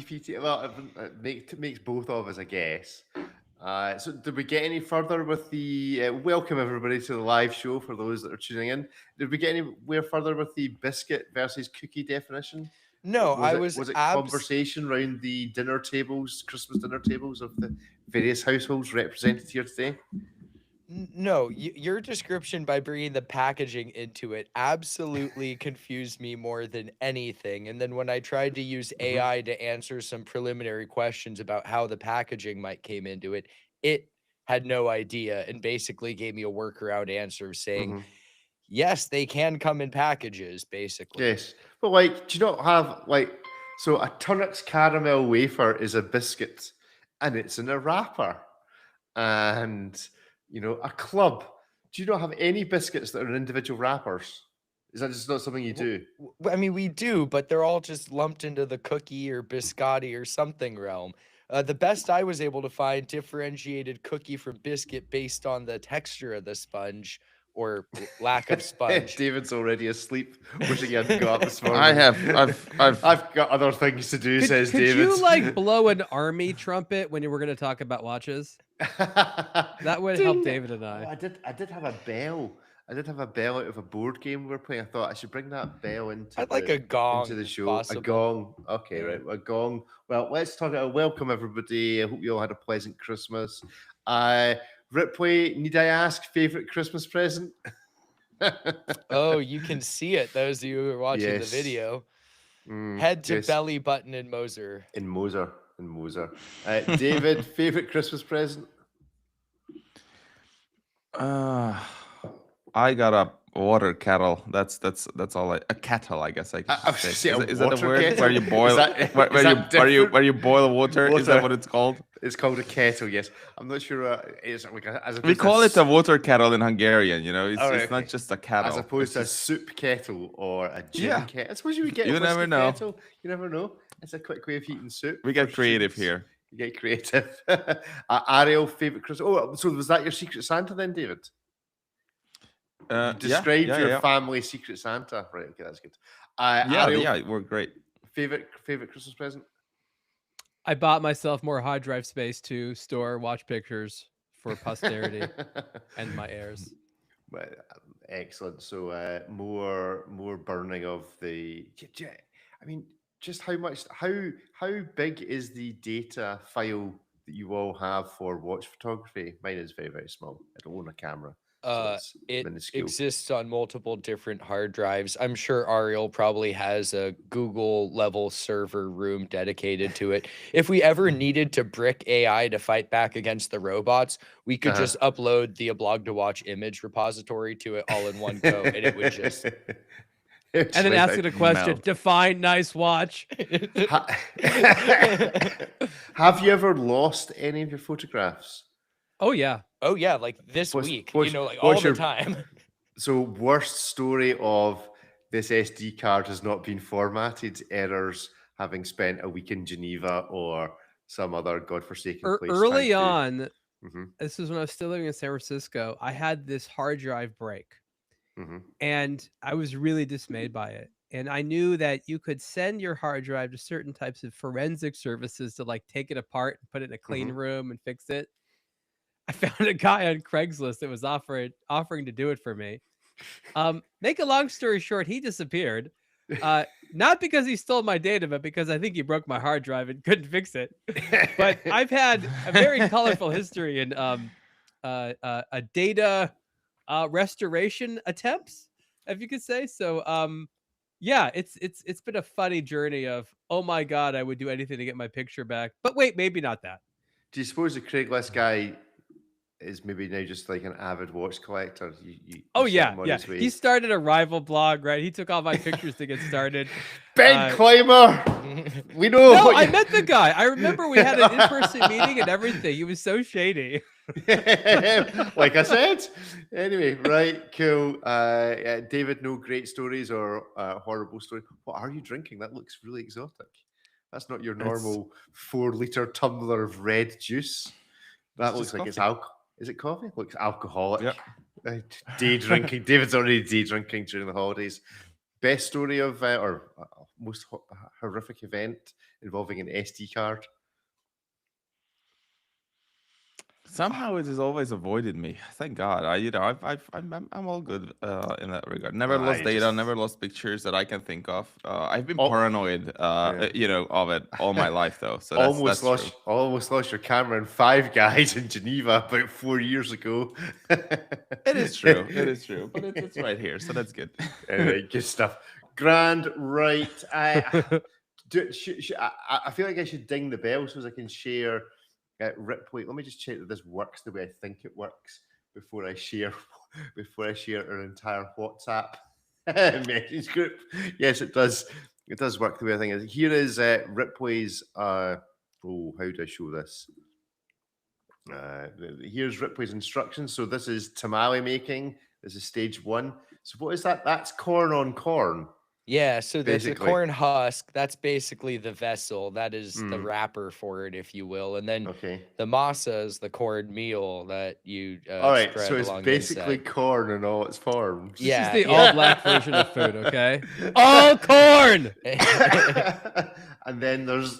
GPT. Well, makes both of us, I guess. So, did we get any further with the welcome everybody to the live show for those that are tuning in? Did we get anywhere further with the biscuit versus cookie definition? No, Was I it was was it abs conversation around the dinner tables, Christmas dinner tables of the various households represented here today? No, your description by bringing the packaging into it absolutely confused me more than anything. And then when I tried to use Hmm. AI to answer some preliminary questions about how the packaging might came into it, it had no idea and basically gave me a workaround answer saying, Hmm. yes, they can come in packages, basically. Yes, but like, do you not have like so a Tunnock's caramel wafer is a biscuit, and it's in a wrapper, and a club. Do you not have any biscuits that are in individual wrappers? Is that just not something you do? I mean, we do, but they're all just lumped into the cookie or biscotti or something realm. The best I was able to find differentiated cookie from biscuit based on the texture of the sponge or lack of sponge. David's already asleep, wishing he hadn't got up this I morning. have, I've. I've got other things to do, says Could David. you like blow an army trumpet when you were going to talk about watches? That would help Ding! David and Oh, I. I did have a bell. I did have a bell out of a board game we were playing. I thought I should bring that bell into I'd like a gong, into the if show. possible. A gong. Okay, Yeah. right. A gong. Well, let's talk about welcome everybody. I hope you all had a pleasant Christmas. Ripley, need I ask favorite Christmas present? Oh, you can see it, those of you who are watching the Yes. video. Head to yes. belly button in Moser. In Moser. David, favorite Christmas present? I got a water kettle. That's all. A kettle, I guess. I I should was say. gonna say a Is that a water word kettle? where you boil? Is that- where, is where you that where you different? where you boil water? Is that Water. what it's called? It's called a kettle. Yes, I'm not sure. It's like We call it a water kettle in Hungarian. You know, it's, All right, it's not okay. just a kettle. as opposed to a It's just- soup kettle or a gin Yeah. kettle. I suppose you would get a You never whiskey know. kettle. You never know. It's a quick way of heating soup. we get for creative students. here. You get creative. Ariel, favorite Christmas. Oh, so was that your Secret Santa then, David? You described your family Secret Santa, right? Okay, that's good. Ariel, we're great. favorite Christmas present. I bought myself more hard drive space to store watch pictures for posterity and my heirs. Well, excellent. So more burning of the. I mean, just how big is the data file that you all have for watch photography? Mine is very small. I don't own a camera. So it's It minuscule. exists on multiple different hard drives. I'm sure Ariel probably has a Google level server room dedicated to it. If we ever needed to brick AI to fight back against the robots, we could just upload the Oblog to Watch image repository to it all in one go, and it would just. And then ask it a question. melt. Define nice watch. Have you ever lost any of your photographs? Oh yeah. Oh yeah, like this What's- week, what's- like what's all the your- time. So worst story of this SD card has not been formatted, errors, having spent a week in Geneva or some other godforsaken place. Early on, Mhm, this was when I was still living in San Francisco, I had this hard drive break. mhm. And I was really dismayed by it. And I knew that you could send your hard drive to certain types of forensic services to like take it apart and put it in a clean room and fix it. I found a guy on Craigslist that was offering to do it for me. Make a long story short, he disappeared. Not because he stole my data, but because I think he broke my hard drive and couldn't fix it. But I've had a very colorful history in a data restoration attempts, if you could say so. Yeah, it's been a funny journey of, oh my god, I would do anything to get my picture back, but wait, maybe not that. Do you suppose the Craigslist guy is maybe now just like an avid watch collector? Oh sent yeah, him on yeah, his way. he started a rival blog, right? He took all my pictures to get started. Ben Clymer, we know. No, what I you- met the guy. I remember we had an in-person meeting and everything. He was so shady. Like I said. Anyway, right, cool. David, no great stories or horrible story. What are you drinking? That looks really exotic. That's not your normal 4-liter tumbler of red juice. That It's looks just like it's coffee. alcohol. Is it coffee? Looks alcoholic. Yep. Day drinking. David's already day drinking during the holidays. Best story of or most horrific event involving an SD card. Somehow it has always avoided me. Thank God. I'm all good in that regard. Never lost I data, just never lost pictures that I can think of. I've been oh paranoid, yeah. of it all my life though. So that's true. Almost lost your camera in Five Guys in Geneva about 4 years ago. It is true. It is true. But it's right here, so that's good. Anyway, good stuff. Grand, right? I feel like I should ding the bell so as I can share Ripley. Let me just check that this works the way I think it works before I share our entire WhatsApp message group. Yes, it does. It does work the way I think it is. Here is Ripley's. How do I show this? Here's Ripley's instructions. So this is tamale making. This is stage 1. So what is that? That's corn on corn. Yeah, so that's a Basically. corn husk. That's basically the vessel. That is the Mm. wrapper for it, if you will. And then Okay. the masa is the corn meal that you All right. spread So it's along basically the inside. corn in all its forms. This Yeah, is the yeah. all black version of food, okay? All corn. And then there's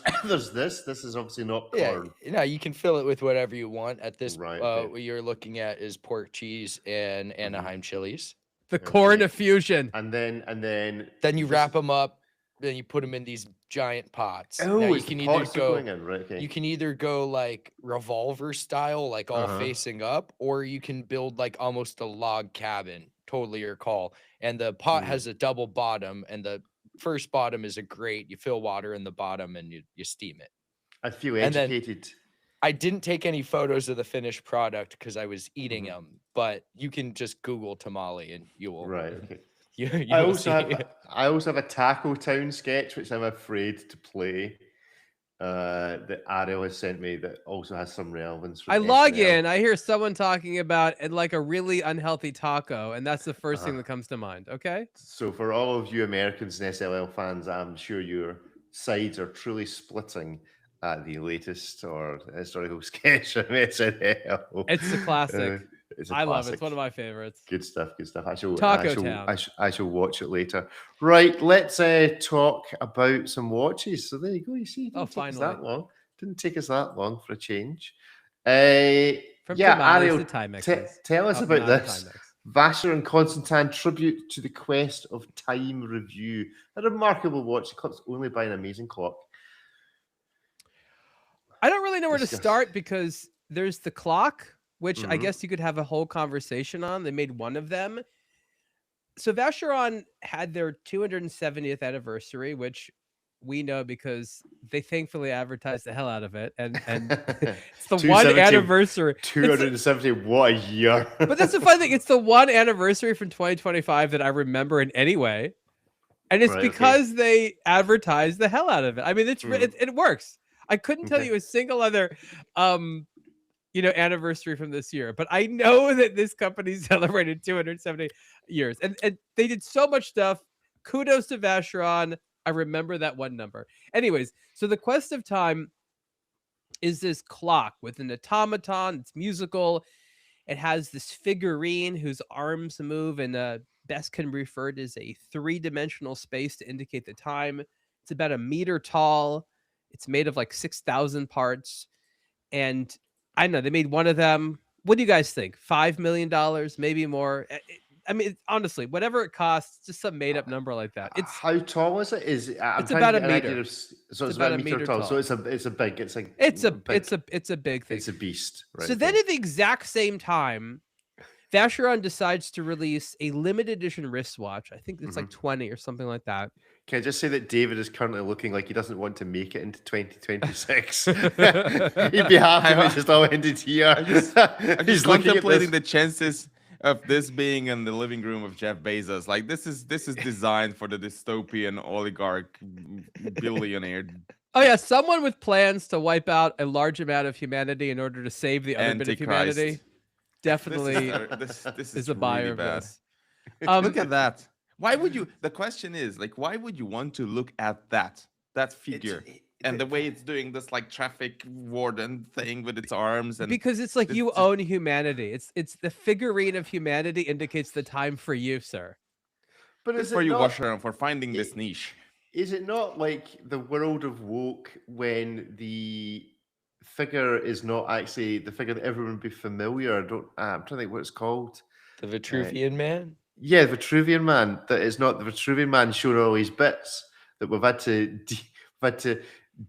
this. This is obviously not Yeah, corn. no, you can fill it with whatever you want. At this, Right, okay. what you're looking at is pork cheese and Mm-hmm. Anaheim chilies. The corn Okay. of fusion. And then Then you this- wrap them up. Then you put them in these giant pots. Oh, now you it's can the either pots are go. going in, right? Okay. You can either go like revolver style, like all Uh-huh. facing up, or you can build like almost a log cabin. Totally your call. And the pot Mm. has a double bottom, and the first bottom is a grate. You fill water in the bottom and you steam it. I feel and then- educated. I didn't take any photos of the finished product because I was eating Mhm. them, but you can just Google tamale and you will. Right. Okay. You I will also see. have a Taco Town sketch which I'm afraid to play. That Ariel has sent me that also has some relevance. From I log SNL. in. I hear someone talking about like a really unhealthy taco, and that's the first thing Uh-huh. that comes to mind. Okay. So for all of you Americans and SLL fans, I'm sure your sides are truly splitting at the latest or historical sketch of SNL. It's a classic. It's a I love it. classic. It's one of my favorites. Good stuff. Good stuff. I shall. Taco I shall, Town. I shall watch it later. Right. Let's talk about some watches. So there you go. You see, it Oh, didn't take us finally. that long. Didn't take us that long for a change. From Yeah, tamales Ariel, to Timexes. tell us Up about and out of this. Timex. Vacher and Constantine tribute to the quest of time review. A remarkable watch. It comes only by an amazing clock. I don't really know where to Discuss. start because there's the clock, which I Mhm. guess you could have a whole conversation on. They made one of them. So Vacheron had their 270th anniversary, which we know because they thankfully advertised the hell out of it. And it's the one 270 anniversary. 270. What a year. But that's the fun thing. It's the one anniversary from 2025 that I remember in any way. And it's Right, okay. because they advertised the hell out of it. I mean, it works. I couldn't tell Okay. you a single other anniversary from this year, but I know that this company celebrated 270 years. And they did so much stuff. Kudos to Vacheron. I remember that one number. Anyways, so the Quest of Time is this clock with an automaton. It's musical. It has this figurine whose arms move and best can be referred as a 3-dimensional space to indicate the time. It's about 1 meter tall. It's made of like 6,000 parts. And I don't know, they made one of them. What do you guys think? $5 million, maybe more? I mean, honestly, whatever it costs, just some made up number like that. It's How tall is it? I'm it's trying about to a get an idea meter. of so It's it's about a about a meter meter tall. tall. So it's a big. It's like it's a big, it's a big thing. it's a beast. Right, So then okay. at the exact same time, Vacheron decides to release a limited edition wristwatch. I think it's like 20 or something like that. Can I just say that David is currently looking like he doesn't want to make it into 2026? He'd be happy if it just all ended here. I'm He's just looking at contemplating this. the chances of this being in the living room of Jeff Bezos. Like this is designed for the dystopian oligarch billionaire Oh yeah, someone with plans to wipe out a large amount of humanity in order to save the other bit of Antichrist. humanity. Definitely This is is a buyer really of bad. this. Look at that. Why would you? The question is like, why would you want to look at that figure and the way it's doing this like traffic warden thing with its arms and Because it's like it's you just- own humanity. It's the figurine of humanity indicates the time for you, sir. But Good is for it you, not? Washeron, for finding this it- niche. Is it not like the world of woke when the figure is not actually the figure that everyone would be familiar? I'm trying to think what it's called. The Vitruvian Man. Yeah, Vitruvian Man. That is not the Vitruvian Man showing all his bits. That we've had to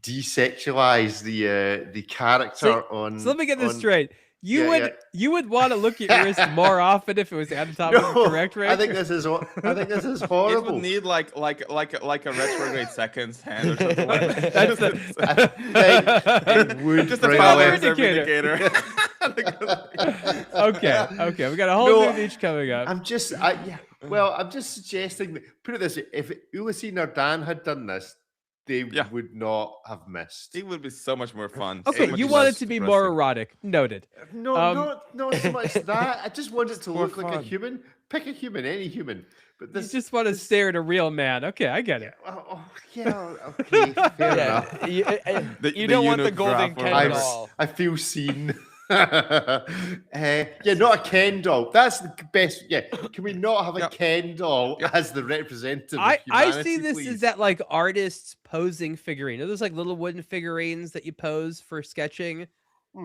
desexualize the character on. So let me get this on- straight. You Yeah, would want to look at your wrist more often if it was anatomically No, correct, right? I think this is It horrible. would need like a retrograde seconds hand or something like that. That's It would just a bring power awareness. indicator. indicator. Okay. We got a whole No, new niche coming up. I'm just suggesting that, put it this way, if Ulyssine or Dan had done this, they Yeah. would not have missed. It would be so much more fun. Okay, so much you want it less to be more depressing. erotic. Noted. No, not so much that. I just want it to more look like a fun. human. Pick a human, any human. But You this just want to this- stare at a real man. Okay, I get it. yeah, okay, fair Yeah, enough. you, The- you the don't want the eunuch golden graph or Ken whatever. doll. I feel seen. Yeah, not a Ken doll. That's the best. Yeah, can we not have a Yeah. Ken doll Yeah. as the representative? of I see humanity, this please? as that like artists posing figurine. You know those like little wooden figurines that you pose for sketching?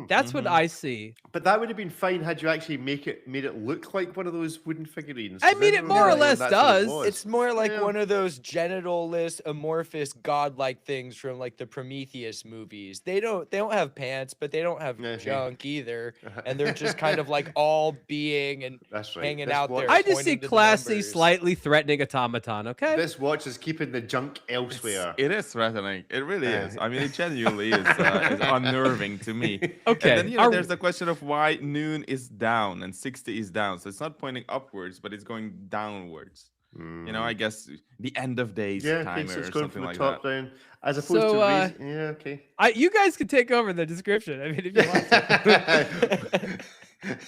That's what Mhm. I see. But that would have been fine had you actually made it look like one of those wooden figurines. I 'cause mean, it everyone more or knew less that's what it does. was. It's more like Yeah. one of those genitalless, amorphous, godlike things from like the Prometheus movies. They don't have pants, but they don't have Mhm. junk either, and they're just kind of like all being and That's right. hanging This out watch, there. I just see pointing to the classy, numbers. slightly threatening automaton. Okay. This watch is keeping the junk elsewhere. It is threatening. It really Uh, is. I mean, it genuinely is unnerving to me. Okay. And then are- there's the question of why noon is down and 60 is down. So it's not pointing upwards, but it's going downwards. I guess the end of days yeah, okay, timer so it's or going something from the like top that. down, as opposed So, to yeah, okay. you guys can take over the description. I mean, if you want to.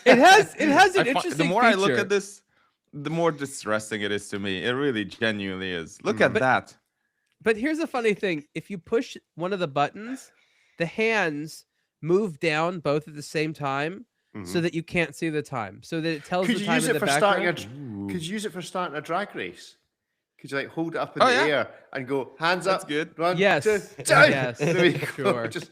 It has an interesting the more I look feature. at this, the more distressing it is to me. It really genuinely is. Look at But- that. But here's the funny thing: if you push one of the buttons, the hands move down both at the same time, so that you can't see the time. So that it tells Could the you time use in it the for starting background. could you use it for starting a drag race? Could you like hold it up in Oh, the yeah. air and go hands That's up? good. 1, Yes. 2, 3. Yes. There you go. Sure. Just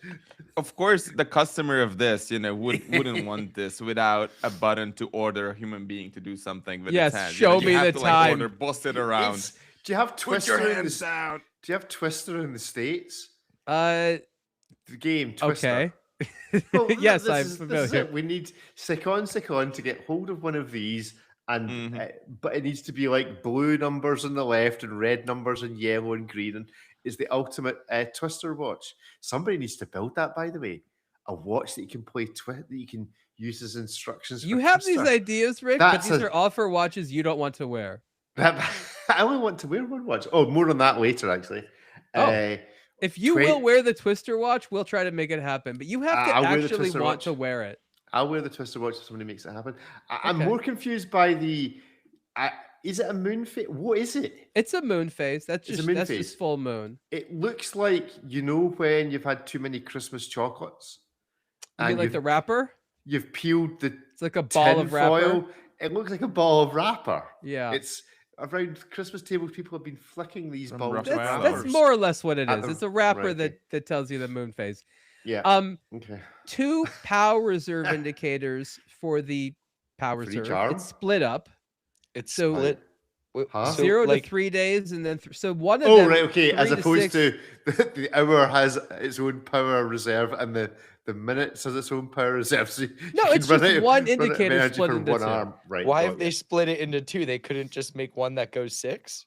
Of course, the customer of this, wouldn't want this without a button to order a human being to do something with Yes, its hand. show you me have the to, time. order, bust it around. do you have Put Twister your in hands the down. Do you have Twister in the States? Uh, The game Twister. okay. Well, Yes, this I'm is familiar. it. We need Secon to get hold of one of these, and Mhm. but it needs to be like blue numbers on the left and red numbers and yellow and green, and is the ultimate Twister watch. Somebody needs to build that, by the way, a watch that you can play that you can use as instructions. You for have these Twister. ideas, Rick, but That's these a- are all for watches you don't want to wear. I only want to wear one watch. Oh, more on that later, actually. Oh. Uh, If you Twen- will wear the Twister watch, we'll try to make it happen. But you have to I'll wear the actually Twister want watch. to wear it. I'll wear the Twister watch if somebody makes it happen. I'm Okay. more confused by the. Is it a moon phase? What is it? It's a moon phase. That's It's a just moon that's phase. just full moon. It looks like when you've had too many Christmas chocolates, You mean and like the wrapper? you've peeled the It's like a ball of wrapper. tinfoil. It looks like a ball of wrapper. Yeah. It's around Christmas tables. People have been flicking these Some balls rough of wrappers. wrappers. That's more or less what it At is. the- It's a wrapper right, okay. that tells you the moon phase. Yeah. Okay. Okay. 2 power reserve indicators for the power For each reserve. arm? It's split up. It's So- split. Huh? So, 0 like, to 3 days, and then so one of Oh them. right, okay. As 3 to opposed 6 to the hour has its own power reserve, and the minutes has its own power reserve. So No, you can it's run just out- one run out of indicator energy split for into one 2. arm. Right. Why got have they you. split it into 2? They couldn't just make one that goes 6?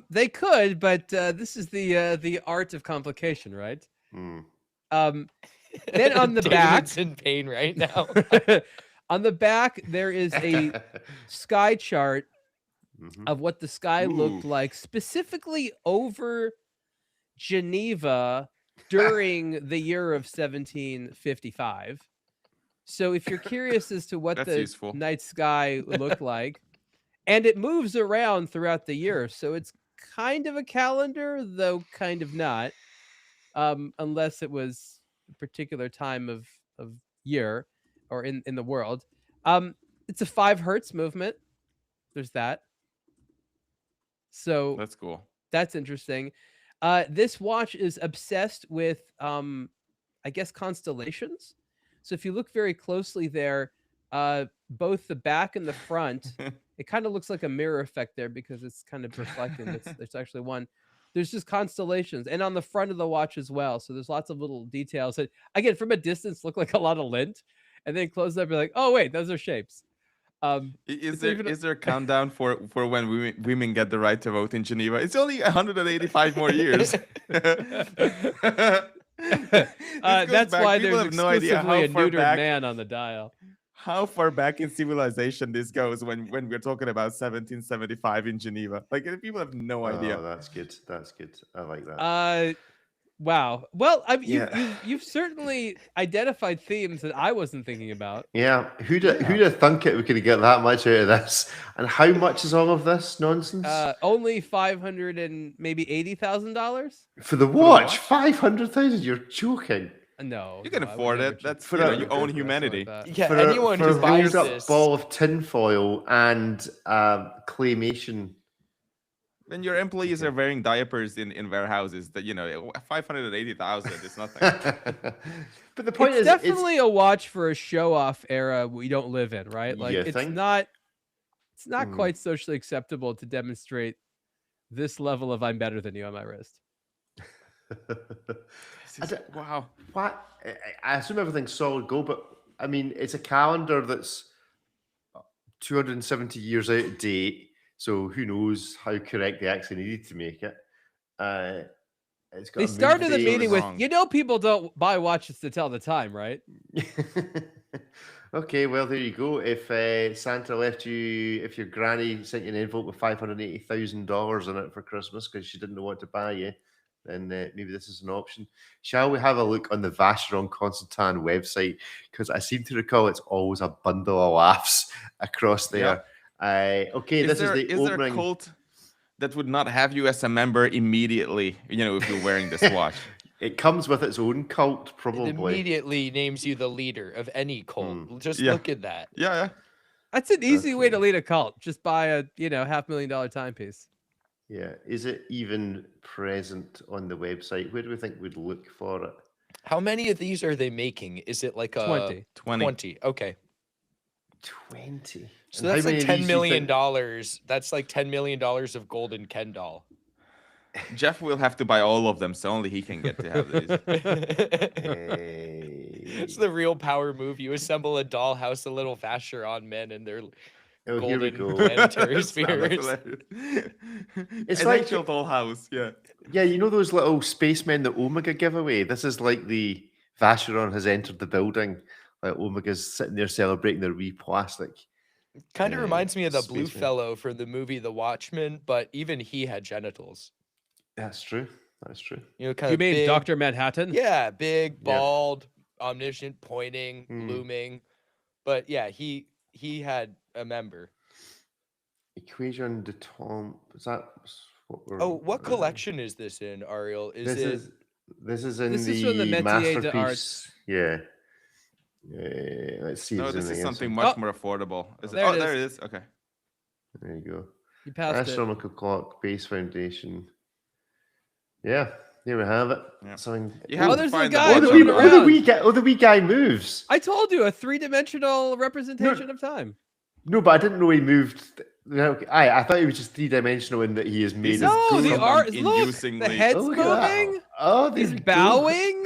They could, but this is the art of complication, right? Hmm. Then on the back, David's in pain right now. on the back there is a sky chart Mhm. of what the sky looked Ooh. like, specifically over Geneva during the year of 1755. So if you're curious as to what That's the useful. night sky looked like, and it moves around throughout the year, so it's kind of a calendar, though kind of not, unless it was a particular time of year or in the world. It's a 5 hertz movement. There's that. So That's cool. that's interesting. This watch is obsessed with, I guess, constellations. So if you look very closely there, both the back and the front, it kind of looks like a mirror effect there because it's kind of reflecting. It's actually one. There's just constellations, and on the front of the watch as well. So there's lots of little details that, again, from a distance, look like a lot of lint, and then close up, you're like, oh wait, those are shapes. Is It's there a countdown for when women get the right to vote in Geneva? It's only 185 more years. That's why People there's have no idea exclusively how a far neutered back man on the dial. how far back in civilization this goes when we're talking about 1775 in Geneva. Like people have no idea. Oh, that's good. That's good. I like that. Wow. Well, Yeah. you've certainly identified themes that I wasn't thinking about. Yeah, who'd have thunk it we could get that much out of this? And how much is all of this nonsense? Only $500 and maybe $80,000. For the watch, 500,000. You're joking. No, You can no, I would afford never it. That's For you, know, a- you charge own something humanity. like that. Yeah, For anyone a who buys rolled up this. ball of tinfoil and claymation. And your employees are wearing diapers in warehouses. That 580,000 is nothing. But the point It's is, definitely a watch for a show-off era we don't live in, right? Like You it's think? not Hmm. quite socially acceptable to demonstrate this level of "I'm better than you" on my wrist. Wow. What? I assume everything's solid gold, but I mean, it's a calendar that's 270 years out of date. So who knows how correct they actually needed to make it. It's got They a move started the date. meeting with, wrong. people don't buy watches to tell the time, right? Okay, well there you go. If Santa left you, if your granny sent you an envelope with $580,000 in it for Christmas because she didn't know what to buy you, then maybe this is an option. Shall we have a look on the Vacheron Constantin website? Because I seem to recall it's always a bundle of laughs across there. Okay, Is there the a opening. cult that would not have you as a member immediately? If you're wearing this watch. It comes with its own cult, It probably. immediately names you the leader of any cult. Just Yeah. look at that. Yeah. That's an easy way to Okay. lead a cult. Just buy a $500,000 timepiece. Yeah. Is it even present on the website? Where do we think we'd look for it? How many of these are they making? Is it like a 20. 20. 20. Okay. 20. So And how that's like many of $10 these do you million. think- That's like $10 million of golden Ken doll. Jeff will have to buy all of them, so only he can get to have these. It's the real power move. You assemble a dollhouse, a little Vacheron men, and they're Oh, here we golden go. planetary That's spheres. hilarious. It's An like- actual dollhouse. Yeah. Yeah, you know those little spacemen that Omega give away? This is like the Vacheron has entered the building. Like Omega's sitting there celebrating their wee plastic. Kind of reminds me of the blue spaceman. fellow from the movie The Watchmen, but even he had genitals. That's true. That's true. Kind You of mean big, Dr. Manhattan? Yeah, big, Yeah. bald, omniscient, pointing, Hmm. looming. But yeah, he had a member. Equation de Tom. Is that what we're? Oh, what collection is this in, Ariel? Is This it? is in This the is from the Métier masterpiece. d'Arts. Yeah. Let's see. if No, there's this is anything else something in- much Oh, more affordable. Is it? there Oh, it there it is. is. Okay. There you go. You passed it. Astronomical clock, base foundation. Yeah, here we have it. Yeah. Something. You have Oh, to there's a find guy Oh, the watch wee, moving on the- around. the wee guy moves. I told you, a three-dimensional representation of time. No, but I didn't know he moved. I thought he was just 3-dimensional in that he is made. This of is No, the gold. art. someone Look, the inducingly- head's Oh, look at that. moving. Oh, there He's we go. bowing.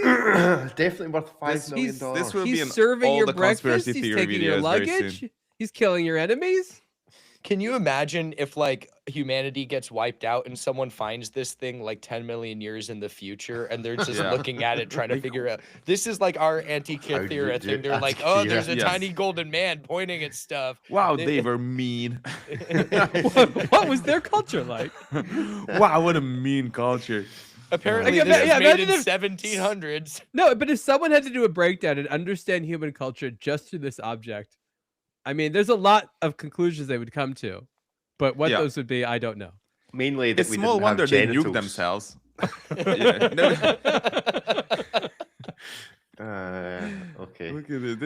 Definitely worth $5 This- million. he's- this will be in He's serving all your the breakfast. conspiracy He's theory taking your videos very soon. luggage. He's killing your enemies. Can you imagine if like humanity gets wiped out and someone finds this thing like 10 million years in the future and they're just Yeah. looking at it trying to figure out this is like our Antikythera do you do thing. They're like, oh, there's a Yes. tiny golden man pointing at stuff. Wow, They- they were mean. What was their culture like? Wow, what a mean culture. Apparently, Like, this was yeah, made in imagine if- 1700s. No, but if someone had to do a breakdown and understand human culture just through this object, I mean, there's a lot of conclusions they would come to, but what Yeah. those would be, I don't know. Mainly that It's we small didn't wonder have they genitals. nuke themselves. Yeah, no. Okay. Look at it.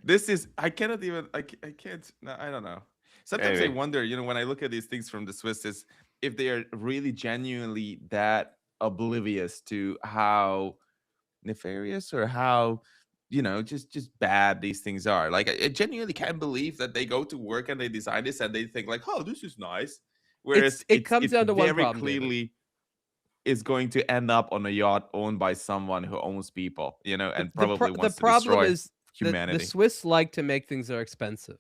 This is I cannot even I can't no, I don't know. Sometimes Anyway. I wonder, when I look at these things from the Swiss, if they are really genuinely that oblivious to how nefarious or how just bad these things are. Like I genuinely can't believe that they go to work and they design this and they think like, oh, this is nice, whereas it comes it's down to one very problem, David. clearly is going to end up on a yacht owned by someone who owns people, and probably wants the to destroy problem is humanity. the Swiss like to make things that are expensive.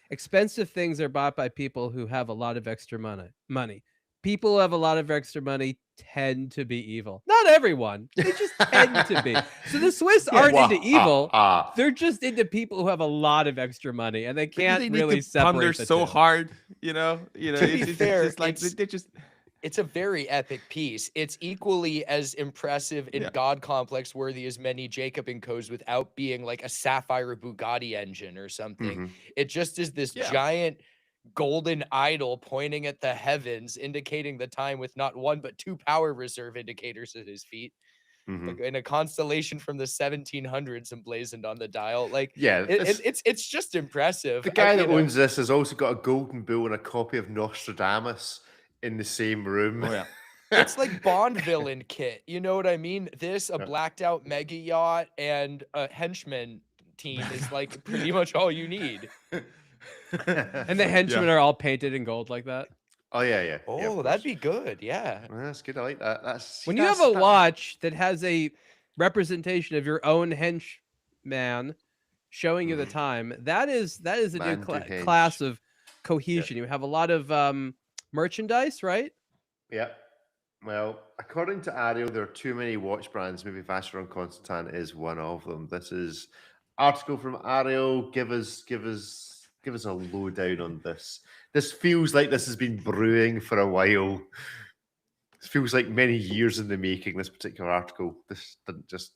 Expensive things are bought by people who have a lot of extra money. People who have a lot of extra money tend to be evil. Not everyone. They just tend to be. So the Swiss aren't into evil. They're just into people who have a lot of extra money, and they can't they need really to separate ponder the so two. hard, To be fair, just like they just it's a very epic piece. It's equally as impressive and God complex worthy as many Jacob encodes without being like a Sapphire Bugatti engine or something. It just is this giant golden idol pointing at the heavens, indicating the time with not one but two power reserve indicators at his feet. Like in a constellation from the 1700s emblazoned on the dial. Like, it's just impressive. The guy that owns this has also got a golden bull and a copy of Nostradamus in the same room. Oh yeah. It's like Bond villain kit. You know what I mean? This, a blacked out mega yacht, and a henchman team is like pretty much all you need. And the henchmen are all painted in gold like that. Oh yeah. Oh, that'd be good. Yeah. Well, that's good. I like that. That's when you have a watch that has a representation of your own henchman showing you the time, that is a new class of cohesion. You have a lot of merchandise, right? Yeah. Well, according to Ariel, there are too many watch brands. Maybe Vacheron Constantin is one of them. This is article from Ariel. Give us a lowdown on this. This feels like this has been brewing for a while. This feels like many years in the making, this particular article. This didn't just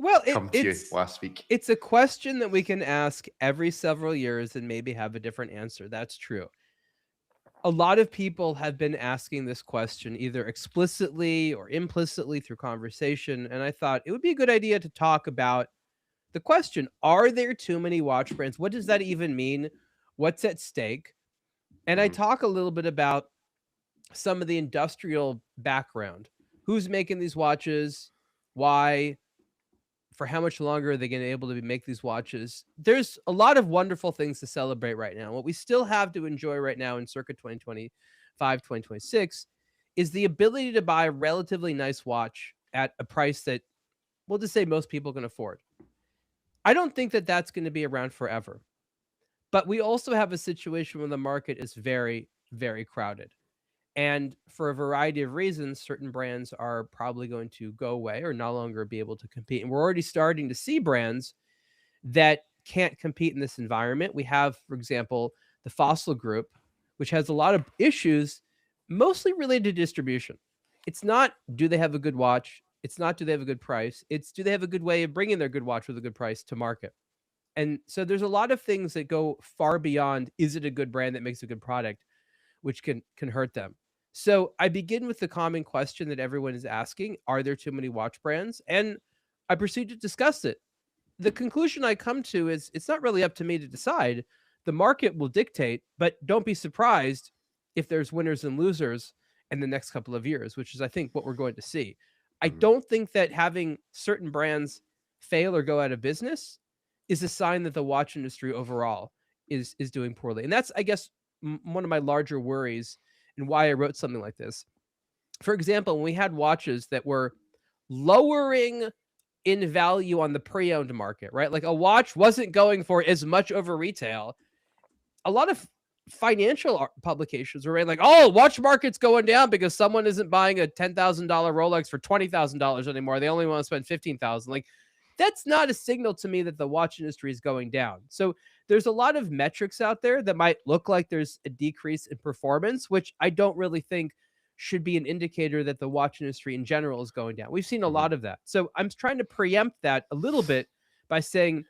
come to you last week. It's a question that we can ask every several years and maybe have a different answer. That's true. A lot of people have been asking this question either explicitly or implicitly through conversation. And I thought it would be a good idea to talk about the question, are there too many watch brands? What does that even mean? What's at stake? And I talk a little bit about some of the industrial background. Who's making these watches? Why? For how much longer are they going to be able to make these watches? There's a lot of wonderful things to celebrate right now. What we still have to enjoy right now in circa 2025, 2026 is the ability to buy a relatively nice watch at a price that we'll just say most people can afford. I don't think that that's going to be around forever. But we also have a situation where the market is very, very crowded. And for a variety of reasons, certain brands are probably going to go away or no longer be able to compete. And we're already starting to see brands that can't compete in this environment. We have, for example, the Fossil Group, which has a lot of issues, mostly related to distribution. It's not, do they have a good watch? It's not, do they have a good price? It's, do they have a good way of bringing their good watch with a good price to market? And so there's a lot of things that go far beyond, is it a good brand that makes a good product, which can hurt them. So I begin with the common question that everyone is asking, are there too many watch brands? And I proceed to discuss it. The conclusion I come to is it's not really up to me to decide. The market will dictate, but don't be surprised if there's winners and losers in the next couple of years, which is, I think, what we're going to see. I don't think that having certain brands fail or go out of business is a sign that the watch industry overall is doing poorly. And that's, I guess, one of my larger worries and why I wrote something like this. For example, when we had watches that were lowering in value on the pre-owned market, right? Like a watch wasn't going for as much over retail. A lot of financial publications were like, oh, watch market's going down because someone isn't buying a $10,000 Rolex for $20,000 anymore. They only want to spend $15,000. Like, that's not a signal to me that the watch industry is going down. So there's a lot of metrics out there that might look like there's a decrease in performance, which I don't really think should be an indicator that the watch industry in general is going down. We've seen a lot of that. So I'm trying to preempt that a little bit by saying,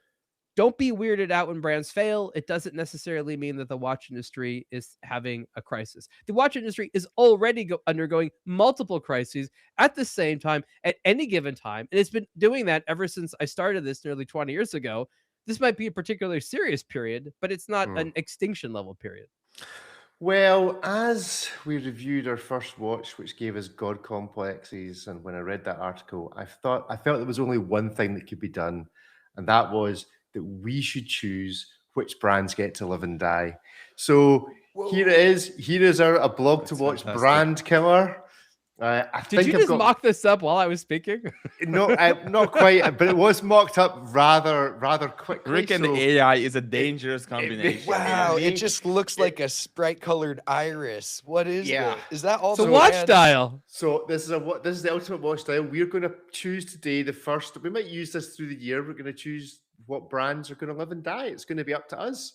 don't be weirded out when brands fail. It doesn't necessarily mean that the watch industry is having a crisis. The watch industry is already undergoing multiple crises at the same time, at any given time. And it's been doing that ever since I started this nearly 20 years ago. This might be a particularly serious period, but it's not an extinction level period. Well, as we reviewed our first watch, which gave us God complexes, and when I read that article, I felt there was only one thing that could be done, and that was that we should choose which brands get to live and die. So here it is. Here is a blog to That's watch fantastic. brand killer. I Did think you I've just got mock this up while I was speaking? no, not quite, but it was mocked up rather quickly. Rick and so- AI is a dangerous combination. Wow, me- it just looks like a sprite-colored iris. What is Yeah. that? Is that all It's a the watch brands? dial. So this is the ultimate watch style. We're going to choose today the first. We might use this through the year. We're going to choose what brands are going to live and die. It's going to be up to us.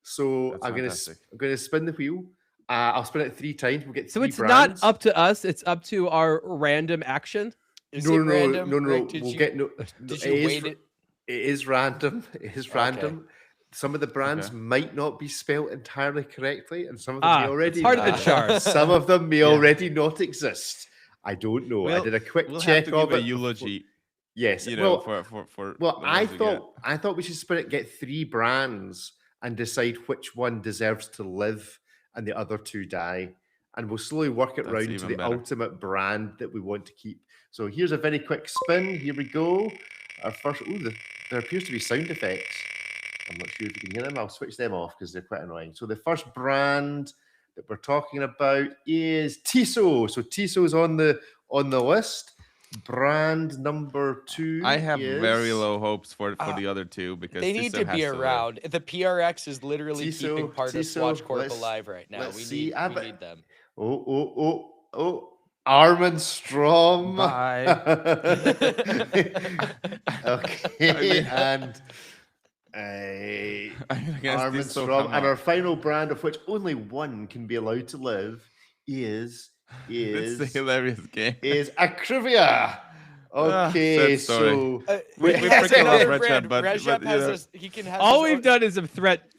So That's I'm going fantastic. to spin the wheel. I'll spin it 3 times. We'll get So three it's brands. not up to us. It's up to our random action. Is no, it no, random? no, no, Rick, no. did We'll you, get no. did it you is weight r- it? It is random. It is Okay. random. Some of the brands Okay. might not be spelt entirely correctly, and some of them may Ah, already. it's part of the not. chart. Some of them may Yeah. already not exist. I don't know. I We'll- did a quick We'll check have to of give a it. eulogy, Yes. you know, well, for well, the I ones we get. thought we should spin it, get 3 brands, and decide which one deserves to live, and the other 2 die. And we'll slowly work it That's round to even the better. ultimate brand that we want to keep. So here's a very quick spin. Here we go. Our first. There appears to be sound effects. I'm not sure if you can hear them. I'll switch them off because they're quite annoying. So the first brand that we're talking about is Tissot. So Tissot's on the list. Brand number 2. I have very is low hopes for the other two because They need Tissot to has be live. around. The PRX is literally keeping Tissot, part of Tissot, Swatch Corp let's- alive right now. let's We see. need, Ah, we but- need them. Oh. Armand Strom. Bye. Okay. And I guess Armand Tissot Strom. come And up. our final brand, of which only one can be allowed to live, is It's a hilarious game. Acrivia. Ah, Okay, sad story. so We Yes, freaking love another Red brand. Shot, but Rajab you has know. he can have All his we've own- done is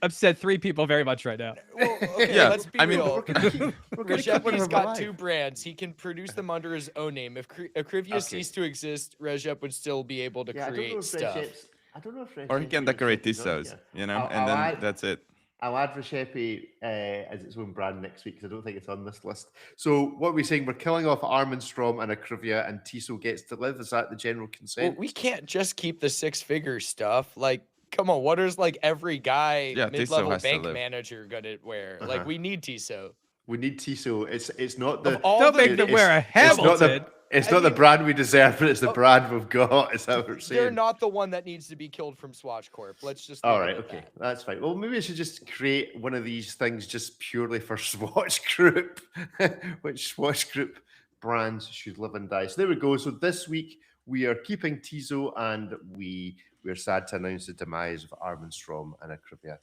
upset 3 people very much right now. Well, okay, Yeah, let's be I mean, real. we're gonna keep one Rajab of got them 2 alive. brands. He can produce them under his own name. If Acrivia Okay. ceased to exist, Rajab would still be able to Yeah, create stuff. I don't know if Red Or he Shep's can decorate Shep's on Tissos, here. you know, I'll and then add- that's it. I'll add Rishepi as its own brand next week because I don't think it's on this list. So what are we saying? We're killing off Armand Strom and Acrivia, and Tissot gets to live. Is that the general Well, consent? we can't just keep the 6-figure stuff. Like, come on, what is like every guy Yeah, Tissot mid-level has to bank live. manager gonna wear? Uh-huh. Like, we need Tissot. We need Tissot. It's not the Of all Don't the, make them wear a it's not the Hamilton. it's I not the mean- brand we deserve, but it's the Oh. brand we've got. Is that what we're they're saying? not the one that needs to be killed from Swatch Corp. Let's just. All leave it right, at okay, that. that's fine. Well, maybe we should just create one of these things just purely for Swatch Group, which Swatch Group brands should live and die. So there we go. So this week we are keeping Tissot, and we're sad to announce the demise of Armand Strom and Acrivia.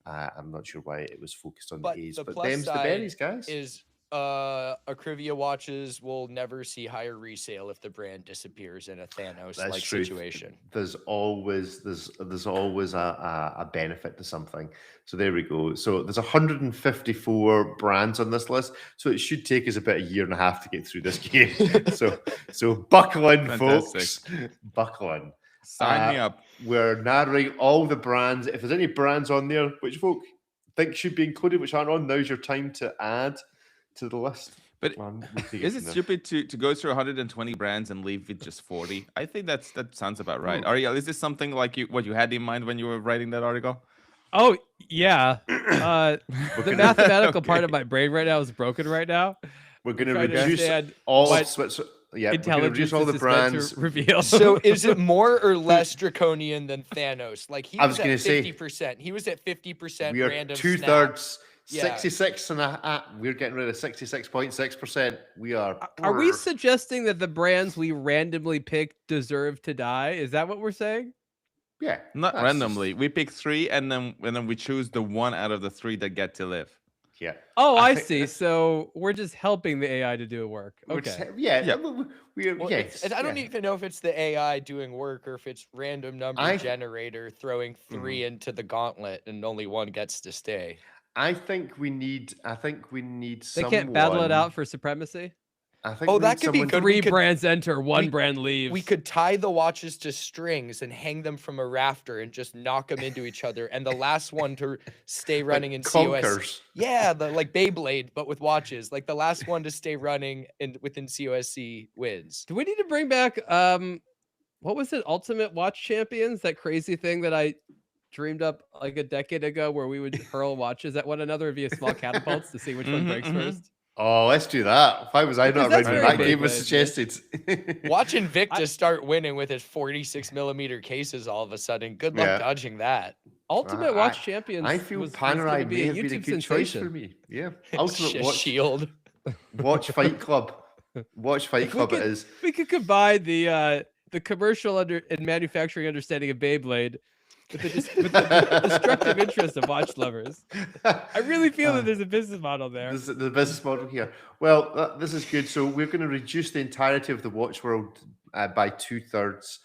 I'm not sure why it was focused on But the A's, the but plus them's the side berries, guys. Is Acrivia watches will never see higher resale if the brand disappears in a Thanos like true. situation. There's always a benefit to something. So there we go. So there's 154 brands on this list. So it should take us about a year and a half to get through this game. so buckle in, folks. Buckle in. Sign me up. We're narrowing all the brands. If there's any brands on there which folk think should be included, which aren't on, now's your time to add to the list. But We take is from it there. stupid to go through 120 brands and leave with just 40? I think that sounds about right. Ariel, is this something like what you had in mind when you were writing that article? Oh, yeah. The gonna- mathematical part of Okay. my brain right now is broken right now. We're going to Trying to reduce understand all what Switzerland. Yeah, we're going to intelligence reduce all the is meant brands. to reveal. So is it more or less draconian than Thanos? Like he I was was gonna at say, 50%. He was at 50% We are random 2/3, Yeah. 66 and a half. We're getting rid of 66.6%. We are. Are we poor. suggesting that the brands we randomly pick deserve to die? Is that what we're saying? Yeah. Not that's randomly. just- We pick 3 and then we choose the one out of the 3 that get to live. yeah. Oh, I I think see. that's- So we're just helping the AI to do work. We're Okay. just- yeah. Yeah. We are. Well, Yes. I don't yeah. even know if it's the AI doing work or if it's random number I- generator throwing 3 into the gauntlet and only one gets to stay. I think we need. They Someone, can't battle it out for supremacy. I think Oh, we that need could be someone good. to- We 3 could- brands enter, 1 we- brand leaves. We could tie the watches to strings and hang them from a rafter and just knock them into each other. And the last one to stay like running in COS. conkers. Yeah, the like Beyblade, but with watches. Like the last one to stay running within COSC wins. Do we need to bring back what was it? Ultimate Watch Champions? That crazy thing that I dreamed up like a decade ago where we would hurl watches at one another via small catapults to see which one breaks first. Oh, let's do that. Why was I Because not that's around when very that game was Beyblade, yeah. suggested? Watch Invictus start winning with his 46mm cases all of a sudden. Good luck Yeah. dodging that. Ultimate I- Watch Champions. I feel was gonna Panerai be may a have been a YouTube good choice for sensation. me. Yeah. Sh- Ultimate Watch, Shield. Watch Fight Club. Watch Fight If we Club it could- is. We could combine the commercial and manufacturing understanding of Beyblade with the destructive interest of watch lovers. I really feel that there's a business model there. This is the business model here. Well, this is good. So we're going to reduce the entirety of the watch world by 2/3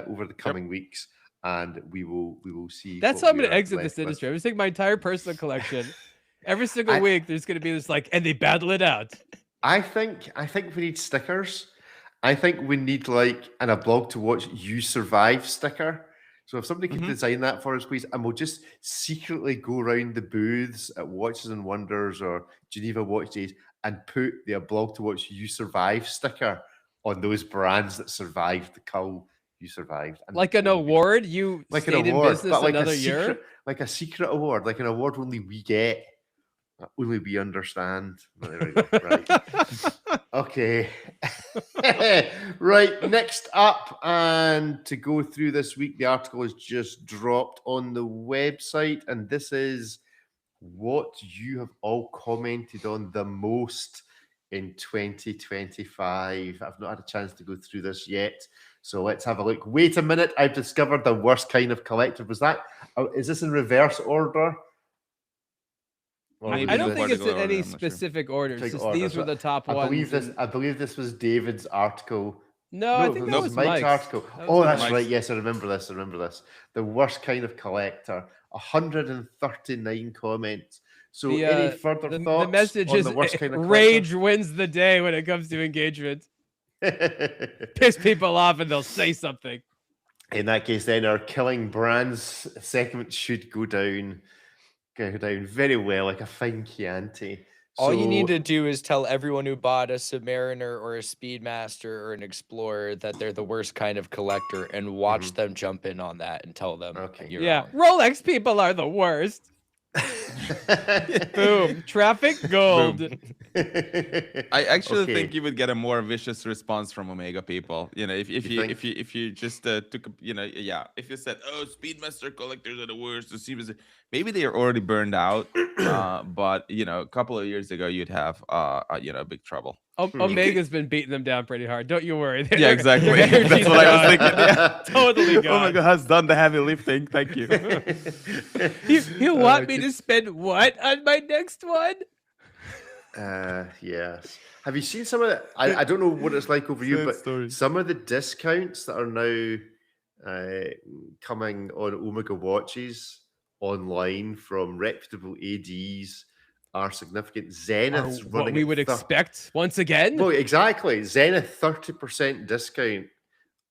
over the coming weeks, and we will see. That's what how I'm we going to are exit left this with. industry. I'm just taking my entire personal collection. Every single I- week, there's going to be this like, and they battle it out. I think we need stickers. I think we need like a blog to watch you survive sticker. So if somebody could Mhm. design that for us, please, and we'll just secretly go around the booths at Watches and Wonders or Geneva Watch Days and put the blog to watch you survive sticker on those brands that survived the cull. You survived. And Like an only we- award, you like an stayed in award, business but like another a year. secret, like a secret award, like an award only we get, only we understand. Right. Okay. Right. Next up, and to go through this week, the article is just dropped on the website, and this is what you have all commented on the most in 2025. I've not had a chance to go through this yet, so let's have a look. Wait a minute, I've discovered the worst kind of collector. Was that? Is this in reverse order? Or Maybe I was don't this- think it's in particular order, any I'm not sure. specific order. It's Like just order. these were So the top I ones. believe this. and- I believe this was David's article. No, I think that this was Mike's Mike's. article. That was Oh, Mike's. that's right. Yes, I remember this. I remember this. The worst kind of collector. 139 comments. So, The, any further The thoughts message on is the worst kind of rage wins the day when it comes to engagement. collector? Piss people off and they'll say something. In that case, then our killing brands segment should go down very well, like a fine Chianti. All you need So- to do is tell everyone who bought a Submariner or a Speedmaster or an Explorer that they're the worst kind of collector and watch them jump in on that and tell them. Okay. You're Yeah, wrong. Rolex people are the worst. Boom, traffic gold. Boom. I actually Okay. think you would get a more vicious response from Omega people. You know, if You you think? if you just took if you said, oh, Speedmaster collectors are the worst, the Speedmaster, maybe they are already burned out. But a couple of years ago you'd have big trouble. Omega's been beating them down pretty hard. Don't you worry. Yeah, Their- exactly. their That's energy's what I was gone. thinking. Yeah. Totally gone. Omega has done the heavy lifting. Thank you. You want me to spend what on my next one? Yes. Have you seen some of the? I don't know what it's like over you, Sad but story. some of the discounts that are now coming on Omega watches online from reputable ADs are significant. Zenith's running What we at would expect once again. Well, exactly. Zenith 30% discount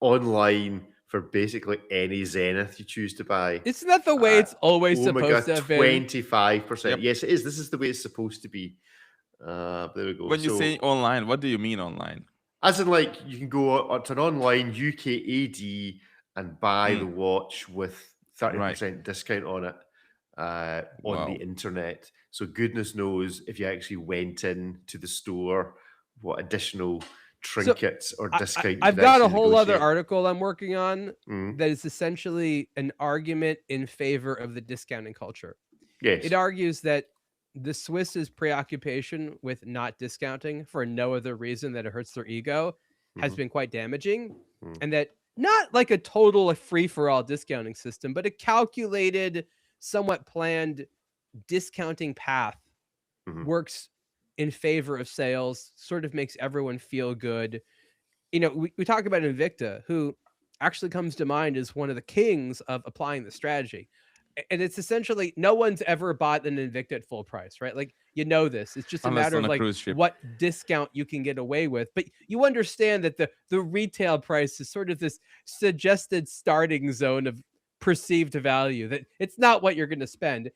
online for basically any Zenith you choose to buy. Isn't that the way it's always Omega supposed to have been? 25%. Yep. Yes, it is. This is the way it's supposed to be. There we go. When you So- say online, what do you mean online? as in, like, you can go to an online UK AD and buy the watch with 30% discount on it on Wow. the internet. So goodness knows if you actually went in to the store, what additional trinkets or discount. I've you'd got a actually whole other negotiate. article I'm working on Mm, that is essentially an argument in favor of the discounting culture. yes. It argues that the Swiss's preoccupation with not discounting for no other reason that it hurts their ego has Mhm. been quite damaging, Mhm. and that not like a total free-for-all discounting system, but a calculated, somewhat planned discounting path Mhm. works in favor of sales, sort of makes everyone feel good. We talk about Invicta, who actually comes to mind as one of the kings of applying the strategy. And it's essentially no one's ever bought an Invicta at full price, right? Like, you know this. It's just a Unless matter on of a like cruise ship. what discount you can get away with. But you understand that the retail price is sort of this suggested starting zone of perceived value, that it's not what you're going to spend.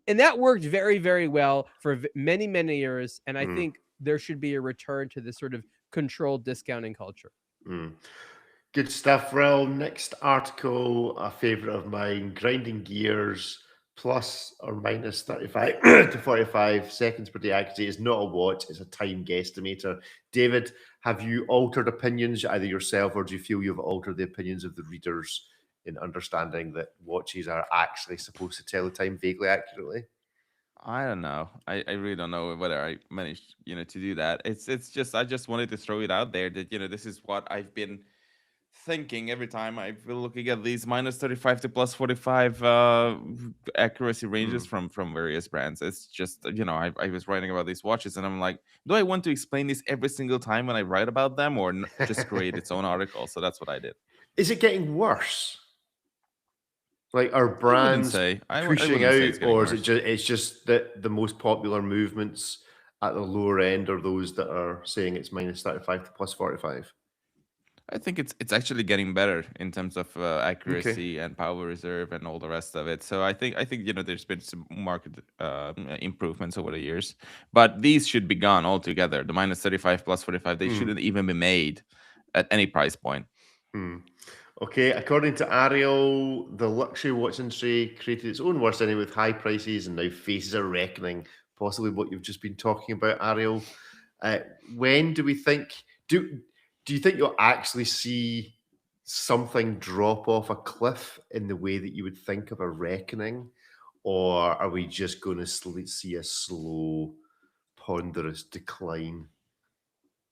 And that worked very, very well for many, many years. And I Mm. think there should be a return to this sort of controlled discounting culture. Good stuff, Rel. Next article, a favorite of mine, grinding gears plus or minus 35 to 45 seconds per day accuracy is not a watch, it's a time guesstimator. David, have you altered opinions, either yourself or do you feel you've altered the opinions of the readers in understanding that watches are actually supposed to tell the time vaguely accurately? I don't know. I really don't know whether I managed, to do that. It's just I just wanted to throw it out there that this is what I've been thinking every time I've been looking at these minus 35 to plus 45 accuracy ranges from various brands. It's just I was writing about these watches and I'm like, do I want to explain this every single time when I write about them, or just create its own article? So that's what I did. Is it getting worse? Like, are I wouldn't brands say pushing it's out, getting or is it worse. just that the most popular movements at the lower end are those that are saying it's minus 35 to plus 45? I think it's actually getting better in terms of Okay. accuracy and power reserve and all the rest of it. So I think there's been some market improvements over the years, but these should be gone altogether. The minus 35 plus 45, they shouldn't even be made at any price point. Okay, according to Ariel, the luxury watch industry created its own worst enemy with high prices and now faces a reckoning. Possibly what you've just been talking about, Ariel. When do we think? Do you think you'll actually see something drop off a cliff in the way that you would think of a reckoning, or are we just going to see a slow, ponderous decline?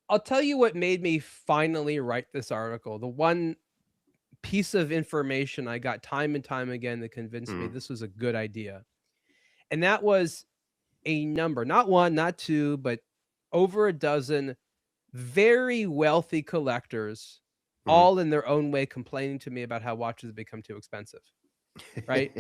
I'll tell you what made me finally write this article. The one piece of information I got time and time again that convinced me this was a good idea. And that was a number, not one, not two, but over a dozen very wealthy collectors, all in their own way, complaining to me about how watches have become too expensive. Right?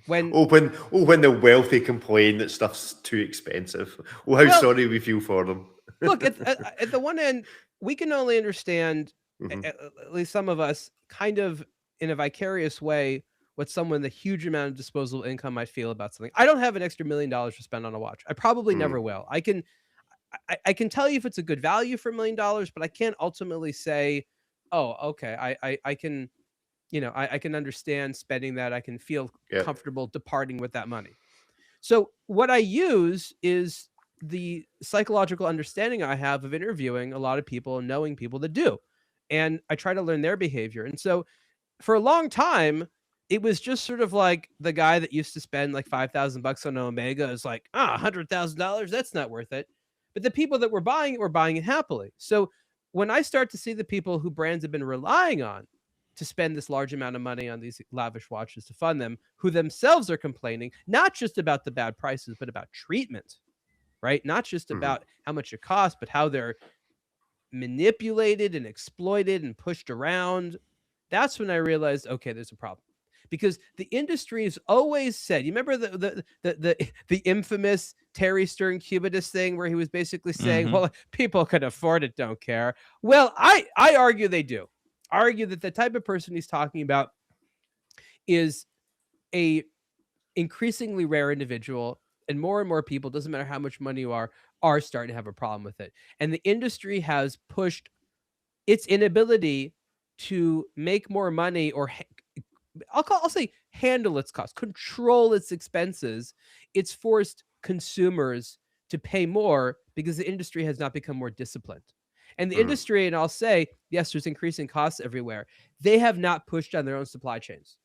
when the wealthy complain that stuff's too expensive. Well, how sorry we feel for them. Look, at the one end, we can only understand, at least some of us, kind of in a vicarious way, what someone with a huge amount of disposable income might feel about something. I don't have an extra $1 million to spend on a watch. I probably never will. I can tell you if it's a good value for $1 million, but I can't ultimately say, oh, okay, I can, I can understand spending that. I can feel comfortable departing with that money. So what I use is the psychological understanding I have of interviewing a lot of people and knowing people that do. And I try to learn their behavior. And so for a long time, it was just sort of like the guy that used to spend like $5,000 on an Omega is like, $100,000, that's not worth it. But the people that were buying it happily. So when I start to see the people who brands have been relying on to spend this large amount of money on these lavish watches to fund them, who themselves are complaining, not just about the bad prices, but about treatment, right? Not just about how much it costs, but how they're manipulated and exploited and pushed around. That's when I realized, okay, there's a problem. Because the industry has always said, you remember the infamous Terry Stern Cubitus thing where he was basically saying, well, people can afford it, don't care. Well, I argue they do. I argue that the type of person he's talking about is a increasingly rare individual, and more people, doesn't matter how much money you are starting to have a problem with it. And the industry has pushed its inability to make more money, or I'll say handle its costs, control its expenses. It's forced consumers to pay more because the industry has not become more disciplined. And the industry, and I'll say, yes, there's increasing costs everywhere. They have not pushed on their own supply chains.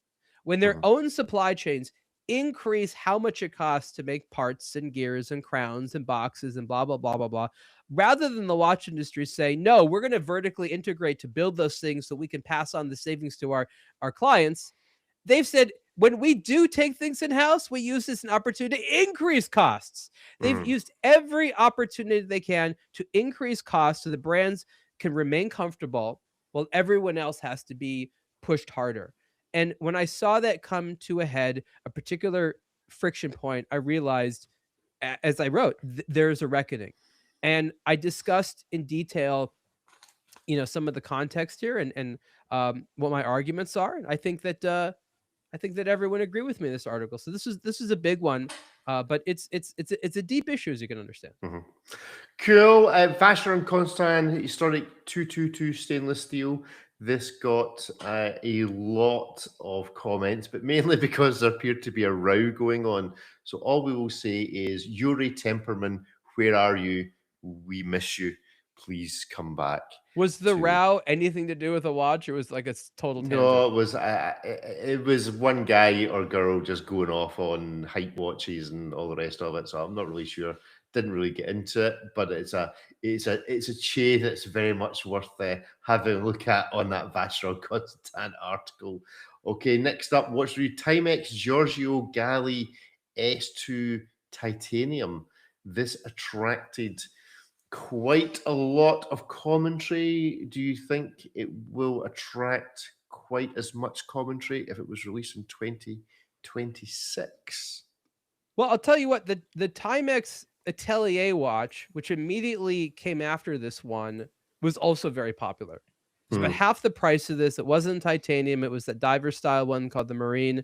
When their own supply chains increase how much it costs to make parts and gears and crowns and boxes and blah, blah, blah, blah, blah, rather than the watch industry say, no, we're going to vertically integrate to build those things so we can pass on the savings to our clients, they've said, when we do take things in-house, we use this as an opportunity to increase costs. They've used every opportunity they can to increase costs so the brands can remain comfortable while everyone else has to be pushed harder. And when I saw that come to a head, a particular friction point, I realized, as I wrote, there's a reckoning. And I discussed in detail, some of the context here and what my arguments are. And I think that everyone agreed with me in this article. So this is a big one, but it's a deep issue, as you can understand. Mhm. Cool. Vacheron Constant historic 222 stainless steel. This got a lot of comments, but mainly because there appeared to be a row going on. So all we will say is, Yuri Temperman, where are you? We miss you. Please come back. Was the to- row anything to do with a watch? It was like a total tangent. No, it was one guy or girl just going off on height watches and all the rest of it. So I'm not really sure. Didn't really get into it, but it's a chain that's very much worth having a look at on that Vacheron Constant article. Okay, next up, what's the Timex Giorgio Galli S2 Titanium? This attracted quite a lot of commentary. Do you think it will attract quite as much commentary if it was released in 2026? Well, I'll tell you what, the Timex Atelier watch, which immediately came after this one, was also very popular. It's about half the price of this. It wasn't titanium. It was that diver style one called the Marine.